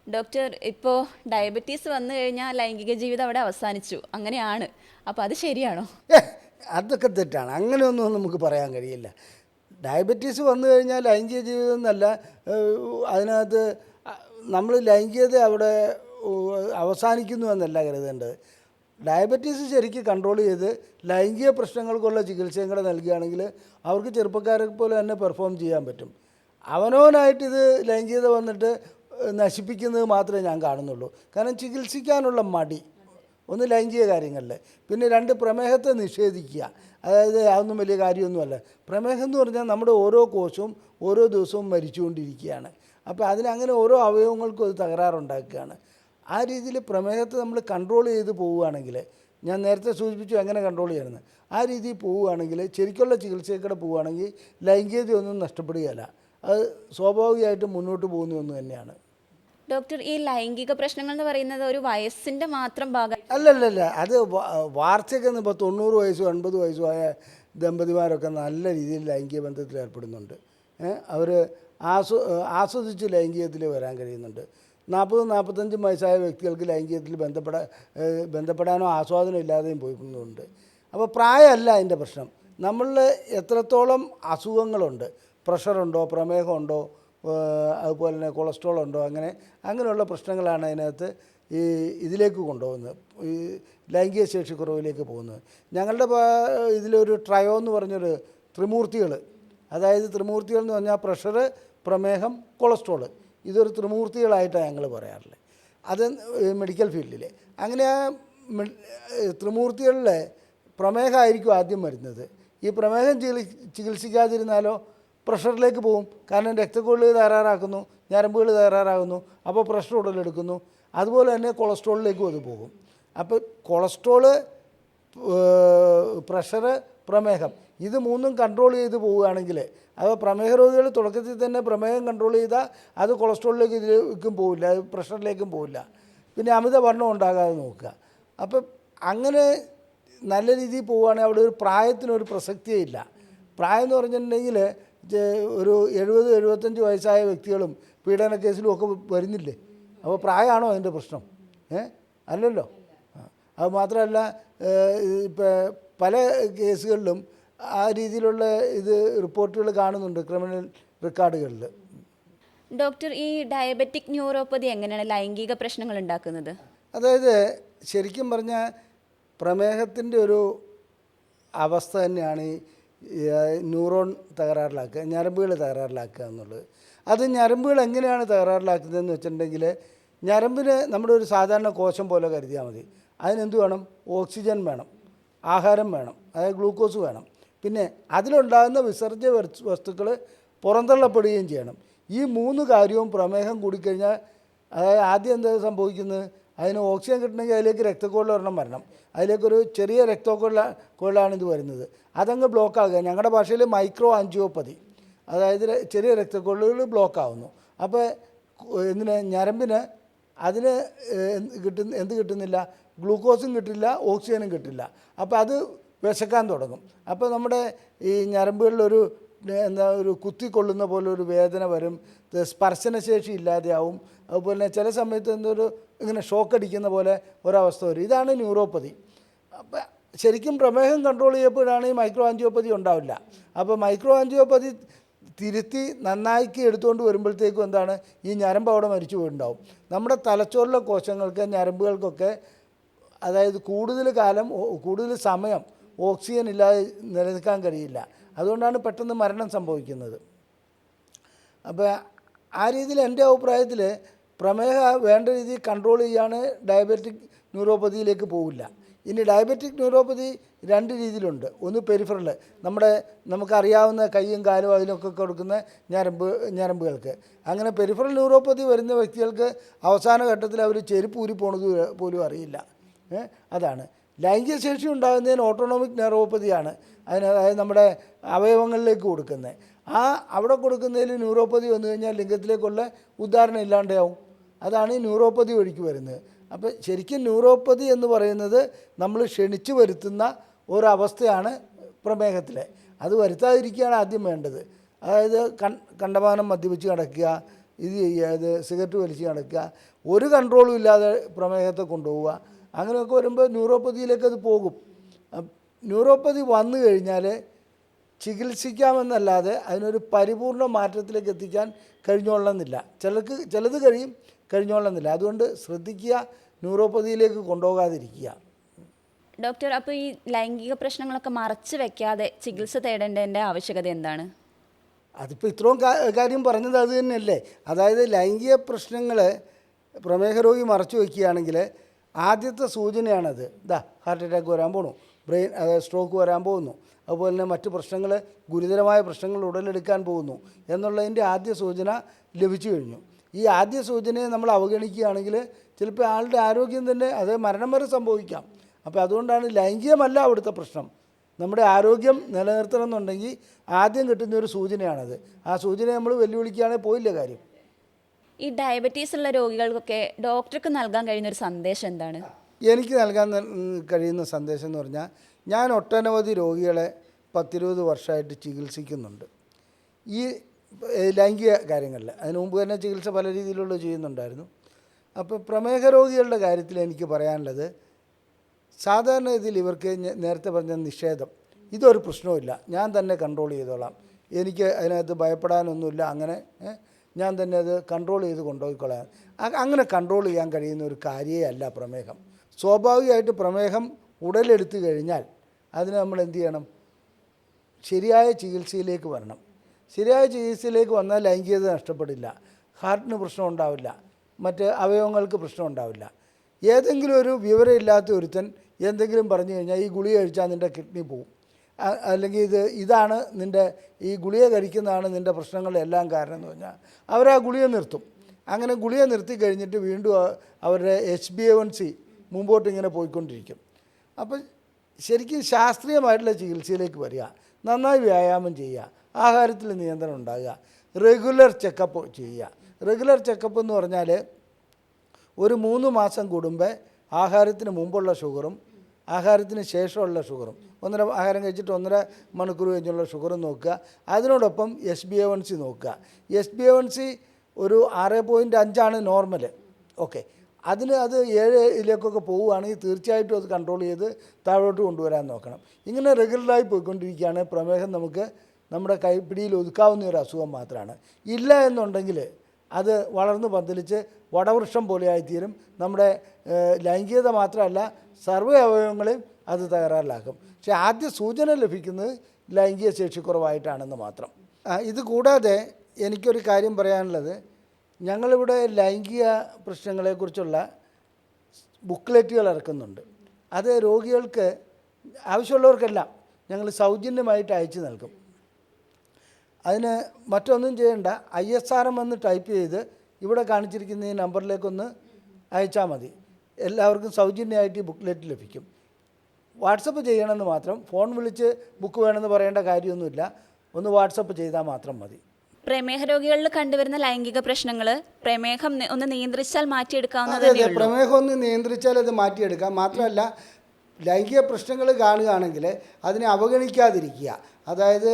ഡോക്ടർ, ഇപ്പോൾ ഡയബറ്റീസ് വന്നു കഴിഞ്ഞാൽ ലൈംഗിക ജീവിതം അവിടെ അവസാനിച്ചു, അങ്ങനെയാണ്. അപ്പോൾ അത് ശരിയാണോ? അതൊക്കെ തെറ്റാണ്. അങ്ങനെയൊന്നും നമുക്ക് പറയാൻ കഴിയില്ല. ഡയബറ്റീസ് വന്നു കഴിഞ്ഞാൽ ലൈംഗിക ജീവിതം എന്നല്ല, അതിനകത്ത് നമ്മൾ ലൈംഗികത അവിടെ അവസാനിക്കുന്നു എന്നല്ല കരുതേണ്ടത്. ഡയബറ്റീസ് ശരിക്കും കൺട്രോൾ ചെയ്ത് ലൈംഗിക പ്രശ്നങ്ങൾക്കുള്ള ചികിത്സയും കൂടെ നൽകുകയാണെങ്കിൽ അവർക്ക് ചെറുപ്പക്കാരെ പോലെ തന്നെ പെർഫോം ചെയ്യാൻ പറ്റും. അവനവനായിട്ടിത് ലൈംഗികത വന്നിട്ട് നശിപ്പിക്കുന്നത് മാത്രമേ ഞാൻ കാണുന്നുള്ളൂ. കാരണം ചികിത്സിക്കാനുള്ള മടി ഒന്ന് ലൈംഗിക കാര്യങ്ങളിൽ, പിന്നെ 2 പ്രമേഹത്തെ നിഷേധിക്കുക. അതായത് അതൊന്നും വലിയ കാര്യമൊന്നുമല്ല. പ്രമേഹം എന്ന് പറഞ്ഞാൽ നമ്മുടെ ഓരോ കോശവും ഓരോ ദിവസവും മരിച്ചുകൊണ്ടിരിക്കുകയാണ്. അപ്പോൾ അതിനങ്ങനെ ഓരോ അവയവങ്ങൾക്കും അത് തകരാറുണ്ടാക്കുകയാണ്. ആ രീതിയിൽ പ്രമേഹത്തെ നമ്മൾ കൺട്രോൾ ചെയ്ത് പോവുകയാണെങ്കിൽ, ഞാൻ നേരത്തെ സൂചിപ്പിച്ചു എങ്ങനെ കൺട്രോൾ ചെയ്യണമെന്ന്, ആ രീതിയിൽ പോവുകയാണെങ്കിൽ, ശരിക്കുള്ള ചികിത്സയൊക്കെ പോവുകയാണെങ്കിൽ ലൈംഗികതയൊന്നും നഷ്ടപ്പെടുകയില്ല. അത് സ്വാഭാവികമായിട്ടും മുന്നോട്ട് പോകുന്ന ഒന്ന് തന്നെയാണ്. ഡോക്ടർ, ഈ ലൈംഗിക പ്രശ്നങ്ങൾ എന്ന് പറയുന്നത് ഒരു വയസ്സിൻ്റെ മാത്രം ഭാഗം അല്ലല്ല, അത് വാർദ്ധക്യം ഇപ്പോൾ 90 വയസ്സും 80 വയസ്സും ആയ ദമ്പതിമാരൊക്കെ നല്ല രീതിയിൽ ലൈംഗിക ബന്ധത്തിൽ ഏർപ്പെടുന്നുണ്ട്. അവർ ആസ്വദിച്ച് ലൈംഗികത്തിൽ വരാൻ കഴിയുന്നുണ്ട്. 40-45 വയസ്സായ വ്യക്തികൾക്ക് ലൈംഗികത്തിൽ ബന്ധപ്പെടാനോ ആസ്വാദനം ഇല്ലാതെയും പോയിക്കുന്നുണ്ട്. അപ്പോൾ പ്രായമല്ല അതിൻ്റെ പ്രശ്നം. നമ്മളിൽ എത്രത്തോളം അസുഖങ്ങളുണ്ട്, പ്രഷറുണ്ടോ, പ്രമേഹമുണ്ടോ, അതുപോലെ തന്നെ കൊളസ്ട്രോൾ ഉണ്ടോ, അങ്ങനെയുള്ള പ്രശ്നങ്ങളാണ് അതിനകത്ത് ഈ ഇതിലേക്ക് കൊണ്ടുപോകുന്നത്, ഈ ലൈംഗിക ശേഷി കുറവിലേക്ക് പോകുന്നത്. ഞങ്ങളുടെ ഇതിലൊരു ട്രയോ എന്ന് പറഞ്ഞൊരു ത്രിമൂർത്തികൾ, അതായത് ത്രിമൂർത്തികൾ എന്ന് പറഞ്ഞാൽ പ്രഷർ, പ്രമേഹം, കൊളസ്ട്രോൾ, ഇതൊരു ത്രിമൂർത്തികളായിട്ടാണ് ഞങ്ങൾ പറയാറുള്ളത്. അത് മെഡിക്കൽ ഫീൽഡിൽ അങ്ങനെ ആ ത്രിമൂർത്തികളിലെ പ്രമേഹമായിരിക്കും ആദ്യം വരുന്നത്. ഈ പ്രമേഹം ചികിത്സിക്കാതിരുന്നാലോ പ്രഷറിലേക്ക് പോകും. കാരണം രക്തക്കൊള്ളുകൾ തയ്യാറാക്കുന്നു, ഞരമ്പുകൾ തയ്യാറാകുന്നു, അപ്പോൾ പ്രഷർ ഉടലെടുക്കുന്നു. അതുപോലെ തന്നെ കൊളസ്ട്രോളിലേക്കും അത് പോകും. അപ്പോൾ കൊളസ്ട്രോള്, പ്രഷറ്, പ്രമേഹം ഇത് മൂന്നും കൺട്രോൾ ചെയ്ത് പോവുകയാണെങ്കിൽ, അത് പ്രമേഹ രോഗികൾ തുടക്കത്തിൽ തന്നെ പ്രമേഹം കൺട്രോൾ ചെയ്താൽ അത് കൊളസ്ട്രോളിലേക്ക് ഇതിലേക്കും പോവില്ല, അത് പ്രഷറിലേക്കും പോവില്ല. പിന്നെ അമിതവണ്ണം ഉണ്ടാകാതെ നോക്കുക. അപ്പം അങ്ങനെ നല്ല രീതിയിൽ പോവുകയാണെങ്കിൽ അവിടെ ഒരു പ്രായത്തിനൊരു പ്രസക്തിയേ ഇല്ല. പ്രായം എന്ന് പറഞ്ഞിട്ടുണ്ടെങ്കിൽ ഒരു 70-75 വയസ്സായ വ്യക്തികളും പീഡന കേസിലും ഒക്കെ വരുന്നില്ലേ? അപ്പോൾ പ്രായമാണോ അതിൻ്റെ പ്രശ്നം? അല്ലല്ലോ. അത് മാത്രമല്ല, ഇപ്പോൾ പല കേസുകളിലും ആ രീതിയിലുള്ള ഇത് റിപ്പോർട്ടുകൾ കാണുന്നുണ്ട് ക്രിമിനൽ റെക്കോർഡുകളിൽ. ഡോക്ടർ, ഈ ഡയബറ്റിക് ന്യൂറോപ്പതി എങ്ങനെയാണ് ലൈംഗിക പ്രശ്നങ്ങൾ ഉണ്ടാക്കുന്നത്? അതായത് ശരിക്കും പറഞ്ഞാൽ പ്രമേഹത്തിൻ്റെ ഒരു അവസ്ഥ തന്നെയാണ് ഈ ന്യൂറോൺ തകരാറിലാക്കുക, ഞരമ്പുകൾ തകരാറിലാക്കുക എന്നുള്ളത്. അത് ഞരമ്പുകൾ എങ്ങനെയാണ് തകരാറിലാക്കുന്നതെന്ന് വെച്ചിട്ടുണ്ടെങ്കിൽ, ഞരമ്പിന് നമ്മുടെ ഒരു സാധാരണ കോശം പോലെ കരുതിയാൽ മതി. അതിനെന്ത് വേണം? ഓക്സിജൻ വേണം, ആഹാരം വേണം, അതായത് ഗ്ലൂക്കോസ് വേണം. പിന്നെ അതിലുണ്ടാകുന്ന വിസർജ്യ വസ്തുക്കൾ പുറന്തള്ളപ്പെടുകയും ചെയ്യണം. ഈ 3 കാര്യവും പ്രമേഹം കൂടിക്കഴിഞ്ഞാൽ, അതായത് ആദ്യം എന്താ സംഭവിക്കുന്നത്? അതിന് ഓക്സിജൻ കിട്ടണമെങ്കിൽ അതിലേക്ക് രക്തക്കൊഴൽ ഒരെണ്ണം വരണം. അതിലേക്കൊരു ചെറിയ രക്തക്കൊഴലാണ് ഇത് വരുന്നത്. അതങ്ങ് ബ്ലോക്കാകുക. ഞങ്ങളുടെ ഭാഷയിൽ മൈക്രോ ആൻജിയോപ്പതി, അതായത് ചെറിയ രക്തക്കൊഴലുകൾ ബ്ലോക്കാവുന്നു. അപ്പോൾ ഞരമ്പിന് അതിന് എന്ത് കിട്ടുന്നില്ല? ഗ്ലൂക്കോസും കിട്ടില്ല, ഓക്സിജനും കിട്ടില്ല. അപ്പോൾ അത് വിശക്കാൻ തുടങ്ങും. അപ്പോൾ നമ്മുടെ ഈ ഞരമ്പുകളിലൊരു ഒരു കുത്തിക്കൊള്ളുന്ന പോലെ ഒരു വേദന വരും, സ്പർശനശേഷി ഇല്ലാതെയാവും. അതുപോലെ തന്നെ ചില സമയത്ത് ഇങ്ങനെ ഷോക്ക് അടിക്കുന്ന പോലെ ഒരവസ്ഥ വരും. ഇതാണ് ന്യൂറോപ്പതി. അപ്പം ശരിക്കും പ്രമേഹം കൺട്രോൾ ചെയ്യപ്പോഴാണ് ഈ മൈക്രോ ആൻജിയോപ്പതി ഉണ്ടാവില്ല. അപ്പോൾ മൈക്രോ ആൻജിയോപ്പതി തിരുത്തി നന്നാക്കി എടുത്തുകൊണ്ട് വരുമ്പോഴത്തേക്കും എന്താണ്, ഈ ഞരമ്പ് അവിടെ മരിച്ചു പോയിട്ടുണ്ടാവും. നമ്മുടെ തലച്ചോറിലെ കോശങ്ങൾക്ക്, ഞരമ്പുകൾക്കൊക്കെ അതായത് കൂടുതൽ സമയം ഓക്സിജൻ ഇല്ലാതെ നിലനിൽക്കാൻ കഴിയില്ല. അതുകൊണ്ടാണ് പെട്ടെന്ന് മരണം സംഭവിക്കുന്നത്. അപ്പോൾ ആ രീതിയിൽ എൻ്റെ അഭിപ്രായത്തിൽ പ്രമേഹ വേണ്ട രീതിയിൽ കൺട്രോൾ ചെയ്യുകയാണ് ഡയബറ്റിക് ന്യൂറോപ്പതിയിലേക്ക് പോവില്ല. ഇനി ഡയബറ്റിക് ന്യൂറോപ്പതി 2 രീതിയിലുണ്ട്. ഒന്ന് പെരിഫറൽ, നമുക്കറിയാവുന്ന കൈയും കാലും അതിലൊക്കെ കൊടുക്കുന്ന ഞരമ്പുകൾക്ക്. അങ്ങനെ പെരിഫറൽ ന്യൂറോപ്പതി വരുന്ന വ്യക്തികൾക്ക് അവസാന ഘട്ടത്തിൽ അവർ ചെരുപ്പ് ഊരി പോണത് പോലും അറിയില്ല. അതാണ്. ലൈംഗിക ശേഷി ഉണ്ടാകുന്നതിന് ഓട്ടോണോമിക് ന്യൂറോപ്പതിയാണ് അതായത് നമ്മുടെ അവയവങ്ങളിലേക്ക് കൊടുക്കുന്നത്. അവിടെ കൊടുക്കുന്നതിൽ ന്യൂറോപ്പതി വന്നു കഴിഞ്ഞാൽ ലിംഗത്തിലേക്കുള്ള ഉദ്ധാരണം ഇല്ലാണ്ടാവും. അതാണ് ഈ ന്യൂറോപ്പതി വഴിക്ക് വരുന്നത്. അപ്പോൾ ശരിക്കും ന്യൂറോപ്പതി എന്ന് പറയുന്നത് നമ്മൾ ക്ഷണിച്ചു വരുത്തുന്ന ഒരവസ്ഥയാണ് പ്രമേഹത്തിലെ. അത് വരുത്താതിരിക്കുകയാണ് ആദ്യം വേണ്ടത്. അതായത് കണ്ടമാനം മദ്യപിച്ച് കിടക്കുക, ഇത് ചെയ്യുക, സിഗരറ്റ് വലിച്ച് കിടക്കുക, ഒരു കൺട്രോളും ഇല്ലാതെ പ്രമേഹത്തെ കൊണ്ടുപോവുക. അങ്ങനെയൊക്കെ വരുമ്പോൾ ന്യൂറോപ്പതിയിലേക്ക് അത് പോകും. ന്യൂറോപ്പതി വന്നു കഴിഞ്ഞാൽ ചികിത്സിക്കാമെന്നല്ലാതെ അതിനൊരു പരിപൂർണ മാറ്റത്തിലേക്ക് എത്തിക്കാൻ കഴിഞ്ഞോളണമെന്നില്ല. ചിലത് കഴിഞ്ഞോളണമെന്നില്ല. അതുകൊണ്ട് ശ്രദ്ധിക്കുക, ന്യൂറോപ്പതിയിലേക്ക് കൊണ്ടുപോകാതിരിക്കുക. ഡോക്ടർ, അപ്പോൾ ഈ ലൈംഗിക പ്രശ്നങ്ങളൊക്കെ മറച്ചു വെക്കാതെ ചികിത്സ തേടേണ്ടതിൻ്റെ ആവശ്യകത എന്താണ്? അതിപ്പോൾ ഇത്രയും കാര്യം പറഞ്ഞത് അത് തന്നെയല്ലേ. അതായത് ലൈംഗിക പ്രശ്നങ്ങൾ പ്രമേഹ രോഗി മറച്ചു വയ്ക്കുകയാണെങ്കിൽ ആദ്യത്തെ സൂചനയാണത്. ഹാർട്ട് അറ്റാക്ക് വരാൻ പോകണു, അതായത് സ്ട്രോക്ക് വരാൻ പോകുന്നു, അതുപോലെ തന്നെ മറ്റ് പ്രശ്നങ്ങൾ, ഗുരുതരമായ പ്രശ്നങ്ങൾ ഉടലെടുക്കാൻ പോകുന്നു എന്നുള്ളതിൻ്റെ ആദ്യ സൂചന ലഭിച്ചു കഴിഞ്ഞു. ഈ ആദ്യ സൂചനയെ നമ്മൾ അവഗണിക്കുകയാണെങ്കിൽ ചിലപ്പോൾ ആളുടെ ആരോഗ്യം തന്നെ, അത് മരണം വരെ സംഭവിക്കാം. അപ്പോൾ അതുകൊണ്ടാണ് ലൈംഗികമല്ല അവിടുത്തെ പ്രശ്നം. നമ്മുടെ ആരോഗ്യം നിലനിർത്തണം എന്നുണ്ടെങ്കിൽ ആദ്യം കിട്ടുന്ന ഒരു സൂചനയാണത്. ആ സൂചന നമ്മൾ വെല്ലുവിളിക്കുകയാണെങ്കിൽ പോയില്ല കാര്യം. ഈ ഡയബറ്റീസ് ഉള്ള രോഗികൾക്കൊക്കെ ഡോക്ടർക്ക് നൽകാൻ കഴിയുന്ന ഒരു സന്ദേശം എന്താണ്? എനിക്ക് നൽകാൻ കഴിയുന്ന സന്ദേശം എന്ന് പറഞ്ഞാൽ, ഞാൻ ഒട്ടനവധി രോഗികളെ 10-20 വർഷമായിട്ട് ചികിത്സിക്കുന്നുണ്ട് ഈ ലൈംഗിക കാര്യങ്ങളിൽ. അതിന് മുമ്പ് തന്നെ ചികിത്സ പല രീതിയിലുള്ള ചെയ്യുന്നുണ്ടായിരുന്നു. അപ്പോൾ പ്രമേഹ രോഗികളുടെ കാര്യത്തിൽ എനിക്ക് പറയാനുള്ളത്, സാധാരണ ഇതിൽ ഇവർക്ക് നേരത്തെ പറഞ്ഞ നിഷേധം, ഇതൊരു പ്രശ്നവുമില്ല, ഞാൻ തന്നെ കൺട്രോൾ ചെയ്തോളാം, എനിക്ക് അതിനകത്ത് ഭയപ്പെടാനൊന്നുമില്ല, അങ്ങനെ ഞാൻ തന്നെ അത് കൺട്രോൾ ചെയ്ത് കൊണ്ടുപോയിക്കൊള്ളാം. അങ്ങനെ കൺട്രോൾ ചെയ്യാൻ കഴിയുന്ന ഒരു കാര്യമേ അല്ല പ്രമേഹം. സ്വാഭാവികമായിട്ട് പ്രമേഹം ഉടലെടുത്തു കഴിഞ്ഞാൽ അതിന് നമ്മൾ എന്ത് ചെയ്യണം? ശരിയായ ചികിത്സയിലേക്ക് വരണം. ശരിയായ ചികിത്സയിലേക്ക് വന്നാൽ ലൈംഗികത നഷ്ടപ്പെടില്ല, ഹാർട്ടിന് പ്രശ്നം ഉണ്ടാവില്ല, മറ്റ് അവയവങ്ങൾക്ക് പ്രശ്നം ഉണ്ടാവില്ല. ഏതെങ്കിലും ഒരു വിവരമില്ലാത്ത ഒരുത്തൻ എന്തെങ്കിലും പറഞ്ഞു കഴിഞ്ഞാൽ ഈ ഗുളിക കഴിച്ചാൽ നിൻ്റെ കിഡ്നി പോവും, അല്ലെങ്കിൽ ഇതാണ് നിൻ്റെ ഈ ഗുളിക കഴിക്കുന്നതാണ് നിൻ്റെ പ്രശ്നങ്ങളെല്ലാം കാരണം എന്ന് പറഞ്ഞാൽ അവരാ ഗുളിക നിർത്തും. അങ്ങനെ ഗുളിക നിർത്തി കഴിഞ്ഞിട്ട് വീണ്ടും അവരുടെ HbA1c മുമ്പോട്ട് ഇങ്ങനെ പോയിക്കൊണ്ടിരിക്കും. അപ്പം ശരിക്കും ശാസ്ത്രീയമായിട്ടുള്ള ചികിത്സയിലേക്ക് വരിക, നന്നായി വ്യായാമം ചെയ്യുക, ആഹാരത്തിൽ നിയന്ത്രണം ഉണ്ടാകുക, റെഗുലർ ചെക്കപ്പ് ചെയ്യുക. റെഗുലർ ചെക്കപ്പ് എന്ന് പറഞ്ഞാൽ ഒരു 3 മാസം കൂടുമ്പോൾ ആഹാരത്തിന് മുമ്പുള്ള ഷുഗറും ആഹാരത്തിന് ശേഷമുള്ള ഷുഗറും, ആഹാരം കഴിച്ചിട്ട് 1.5 മണിക്കൂർ കഴിഞ്ഞുള്ള ഷുഗറും നോക്കുക. അതിനോടൊപ്പം HbA1c നോക്കുക. HbA1c ഒരു 6.5 നോർമൽ. ഓക്കെ, അത് 7 പോവുകയാണെങ്കിൽ തീർച്ചയായിട്ടും അത് കൺട്രോൾ ചെയ്ത് താഴോട്ട് കൊണ്ടുവരാൻ നോക്കണം. ഇങ്ങനെ റെഗുലറായി പോയിക്കൊണ്ടിരിക്കുകയാണ് പ്രമേഹം നമുക്ക് നമ്മുടെ കൈപ്പിടിയിൽ ഒതുക്കാവുന്ന ഒരു അസുഖം മാത്രമാണ്. ഇല്ല എന്നുണ്ടെങ്കിൽ അത് വളർന്ന് പന്തലിച്ച് വടവൃക്ഷം പോലെ ആയിത്തീരും. നമ്മുടെ ലൈംഗികത മാത്രമല്ല സർവ്വ അവയവങ്ങളെയും അത് തകരാറിലാക്കും. പക്ഷേ ആദ്യ സൂചന ലഭിക്കുന്നത് ലൈംഗിക ശേഷിക്കുറവായിട്ടാണെന്ന് മാത്രം. ഇത് കൂടാതെ എനിക്കൊരു കാര്യം പറയാനുള്ളത്, ഞങ്ങളിവിടെ ലൈംഗിക പ്രശ്നങ്ങളെക്കുറിച്ചുള്ള ബുക്ക്ലെറ്റുകൾ ഇറക്കുന്നുണ്ട്. അത് രോഗികൾക്ക് ആവശ്യമുള്ളവർക്കെല്ലാം ഞങ്ങൾ സൗജന്യമായിട്ട് അയച്ചു നൽകും. അതിന് മറ്റൊന്നും ചെയ്യേണ്ട, ISRM എന്ന് ടൈപ്പ് ചെയ്ത് ഇവിടെ കാണിച്ചിരിക്കുന്ന ഈ നമ്പറിലേക്കൊന്ന് അയച്ചാൽ മതി. എല്ലാവർക്കും സൗജന്യമായിട്ട് ഈ ബുക്ക്ലെറ്റ് ലഭിക്കും. വാട്സപ്പ് ചെയ്യണമെന്ന് മാത്രം, ഫോൺ വിളിച്ച് ബുക്ക് വേണമെന്ന് പറയേണ്ട കാര്യമൊന്നുമില്ല. ഒന്ന് വാട്സപ്പ് ചെയ്താൽ മാത്രം മതി. പ്രമേഹ രോഗികളിൽ കണ്ടുവരുന്ന ലൈംഗിക പ്രശ്നങ്ങൾ പ്രമേഹം ഒന്ന് നിയന്ത്രിച്ചാൽ മാറ്റിയെടുക്കാവുന്നതേ അതെ, ഉള്ളൂ. പ്രമേഹം ഒന്ന് നിയന്ത്രിച്ചാൽ അത് മാറ്റിയെടുക്കാം. മാത്രമല്ല ലൈംഗിക പ്രശ്നങ്ങൾ കാണുകയാണെങ്കിൽ അതിനെ അവഗണിക്കാതിരിക്കുക. അതായത്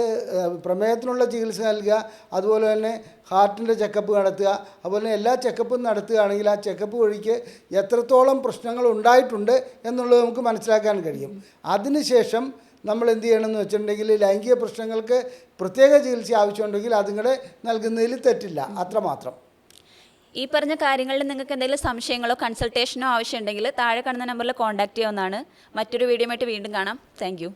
പ്രമേഹത്തിനുള്ള ചികിത്സ നൽകുക, അതുപോലെ തന്നെ ഹാർട്ടിൻ്റെ ചെക്കപ്പ് നടത്തുക, അതുപോലെ തന്നെ എല്ലാ ചെക്കപ്പും നടത്തുകയാണെങ്കിൽ ആ ചെക്കപ്പ് വഴിക്ക് എത്രത്തോളം പ്രശ്നങ്ങൾ ഉണ്ടായിട്ടുണ്ട് എന്നുള്ളത് നമുക്ക് മനസ്സിലാക്കാൻ കഴിയും. അതിനുശേഷം നമ്മൾ എന്ത് ചെയ്യണമെന്ന് വെച്ചിട്ടുണ്ടെങ്കിൽ ലൈംഗിക പ്രശ്നങ്ങൾക്ക് പ്രത്യേക ചികിത്സ ആവശ്യമുണ്ടെങ്കിൽ അതുങ്ങളെ നൽകുന്നതിൽ തെറ്റില്ല, അത്രമാത്രം. ഈ പറഞ്ഞ കാര്യങ്ങളിൽ നിങ്ങൾക്ക് എന്തെങ്കിലും സംശയങ്ങളോ കൺസൾട്ടേഷനോ ആവശ്യമുണ്ടെങ്കിൽ താഴെ കാണുന്ന നമ്പറിൽ കോൺടാക്ട് ചെയ്യാവുന്നതാണ്. മറ്റൊരു വീഡിയോ ആയിട്ട് വീണ്ടും കാണാം. താങ്ക്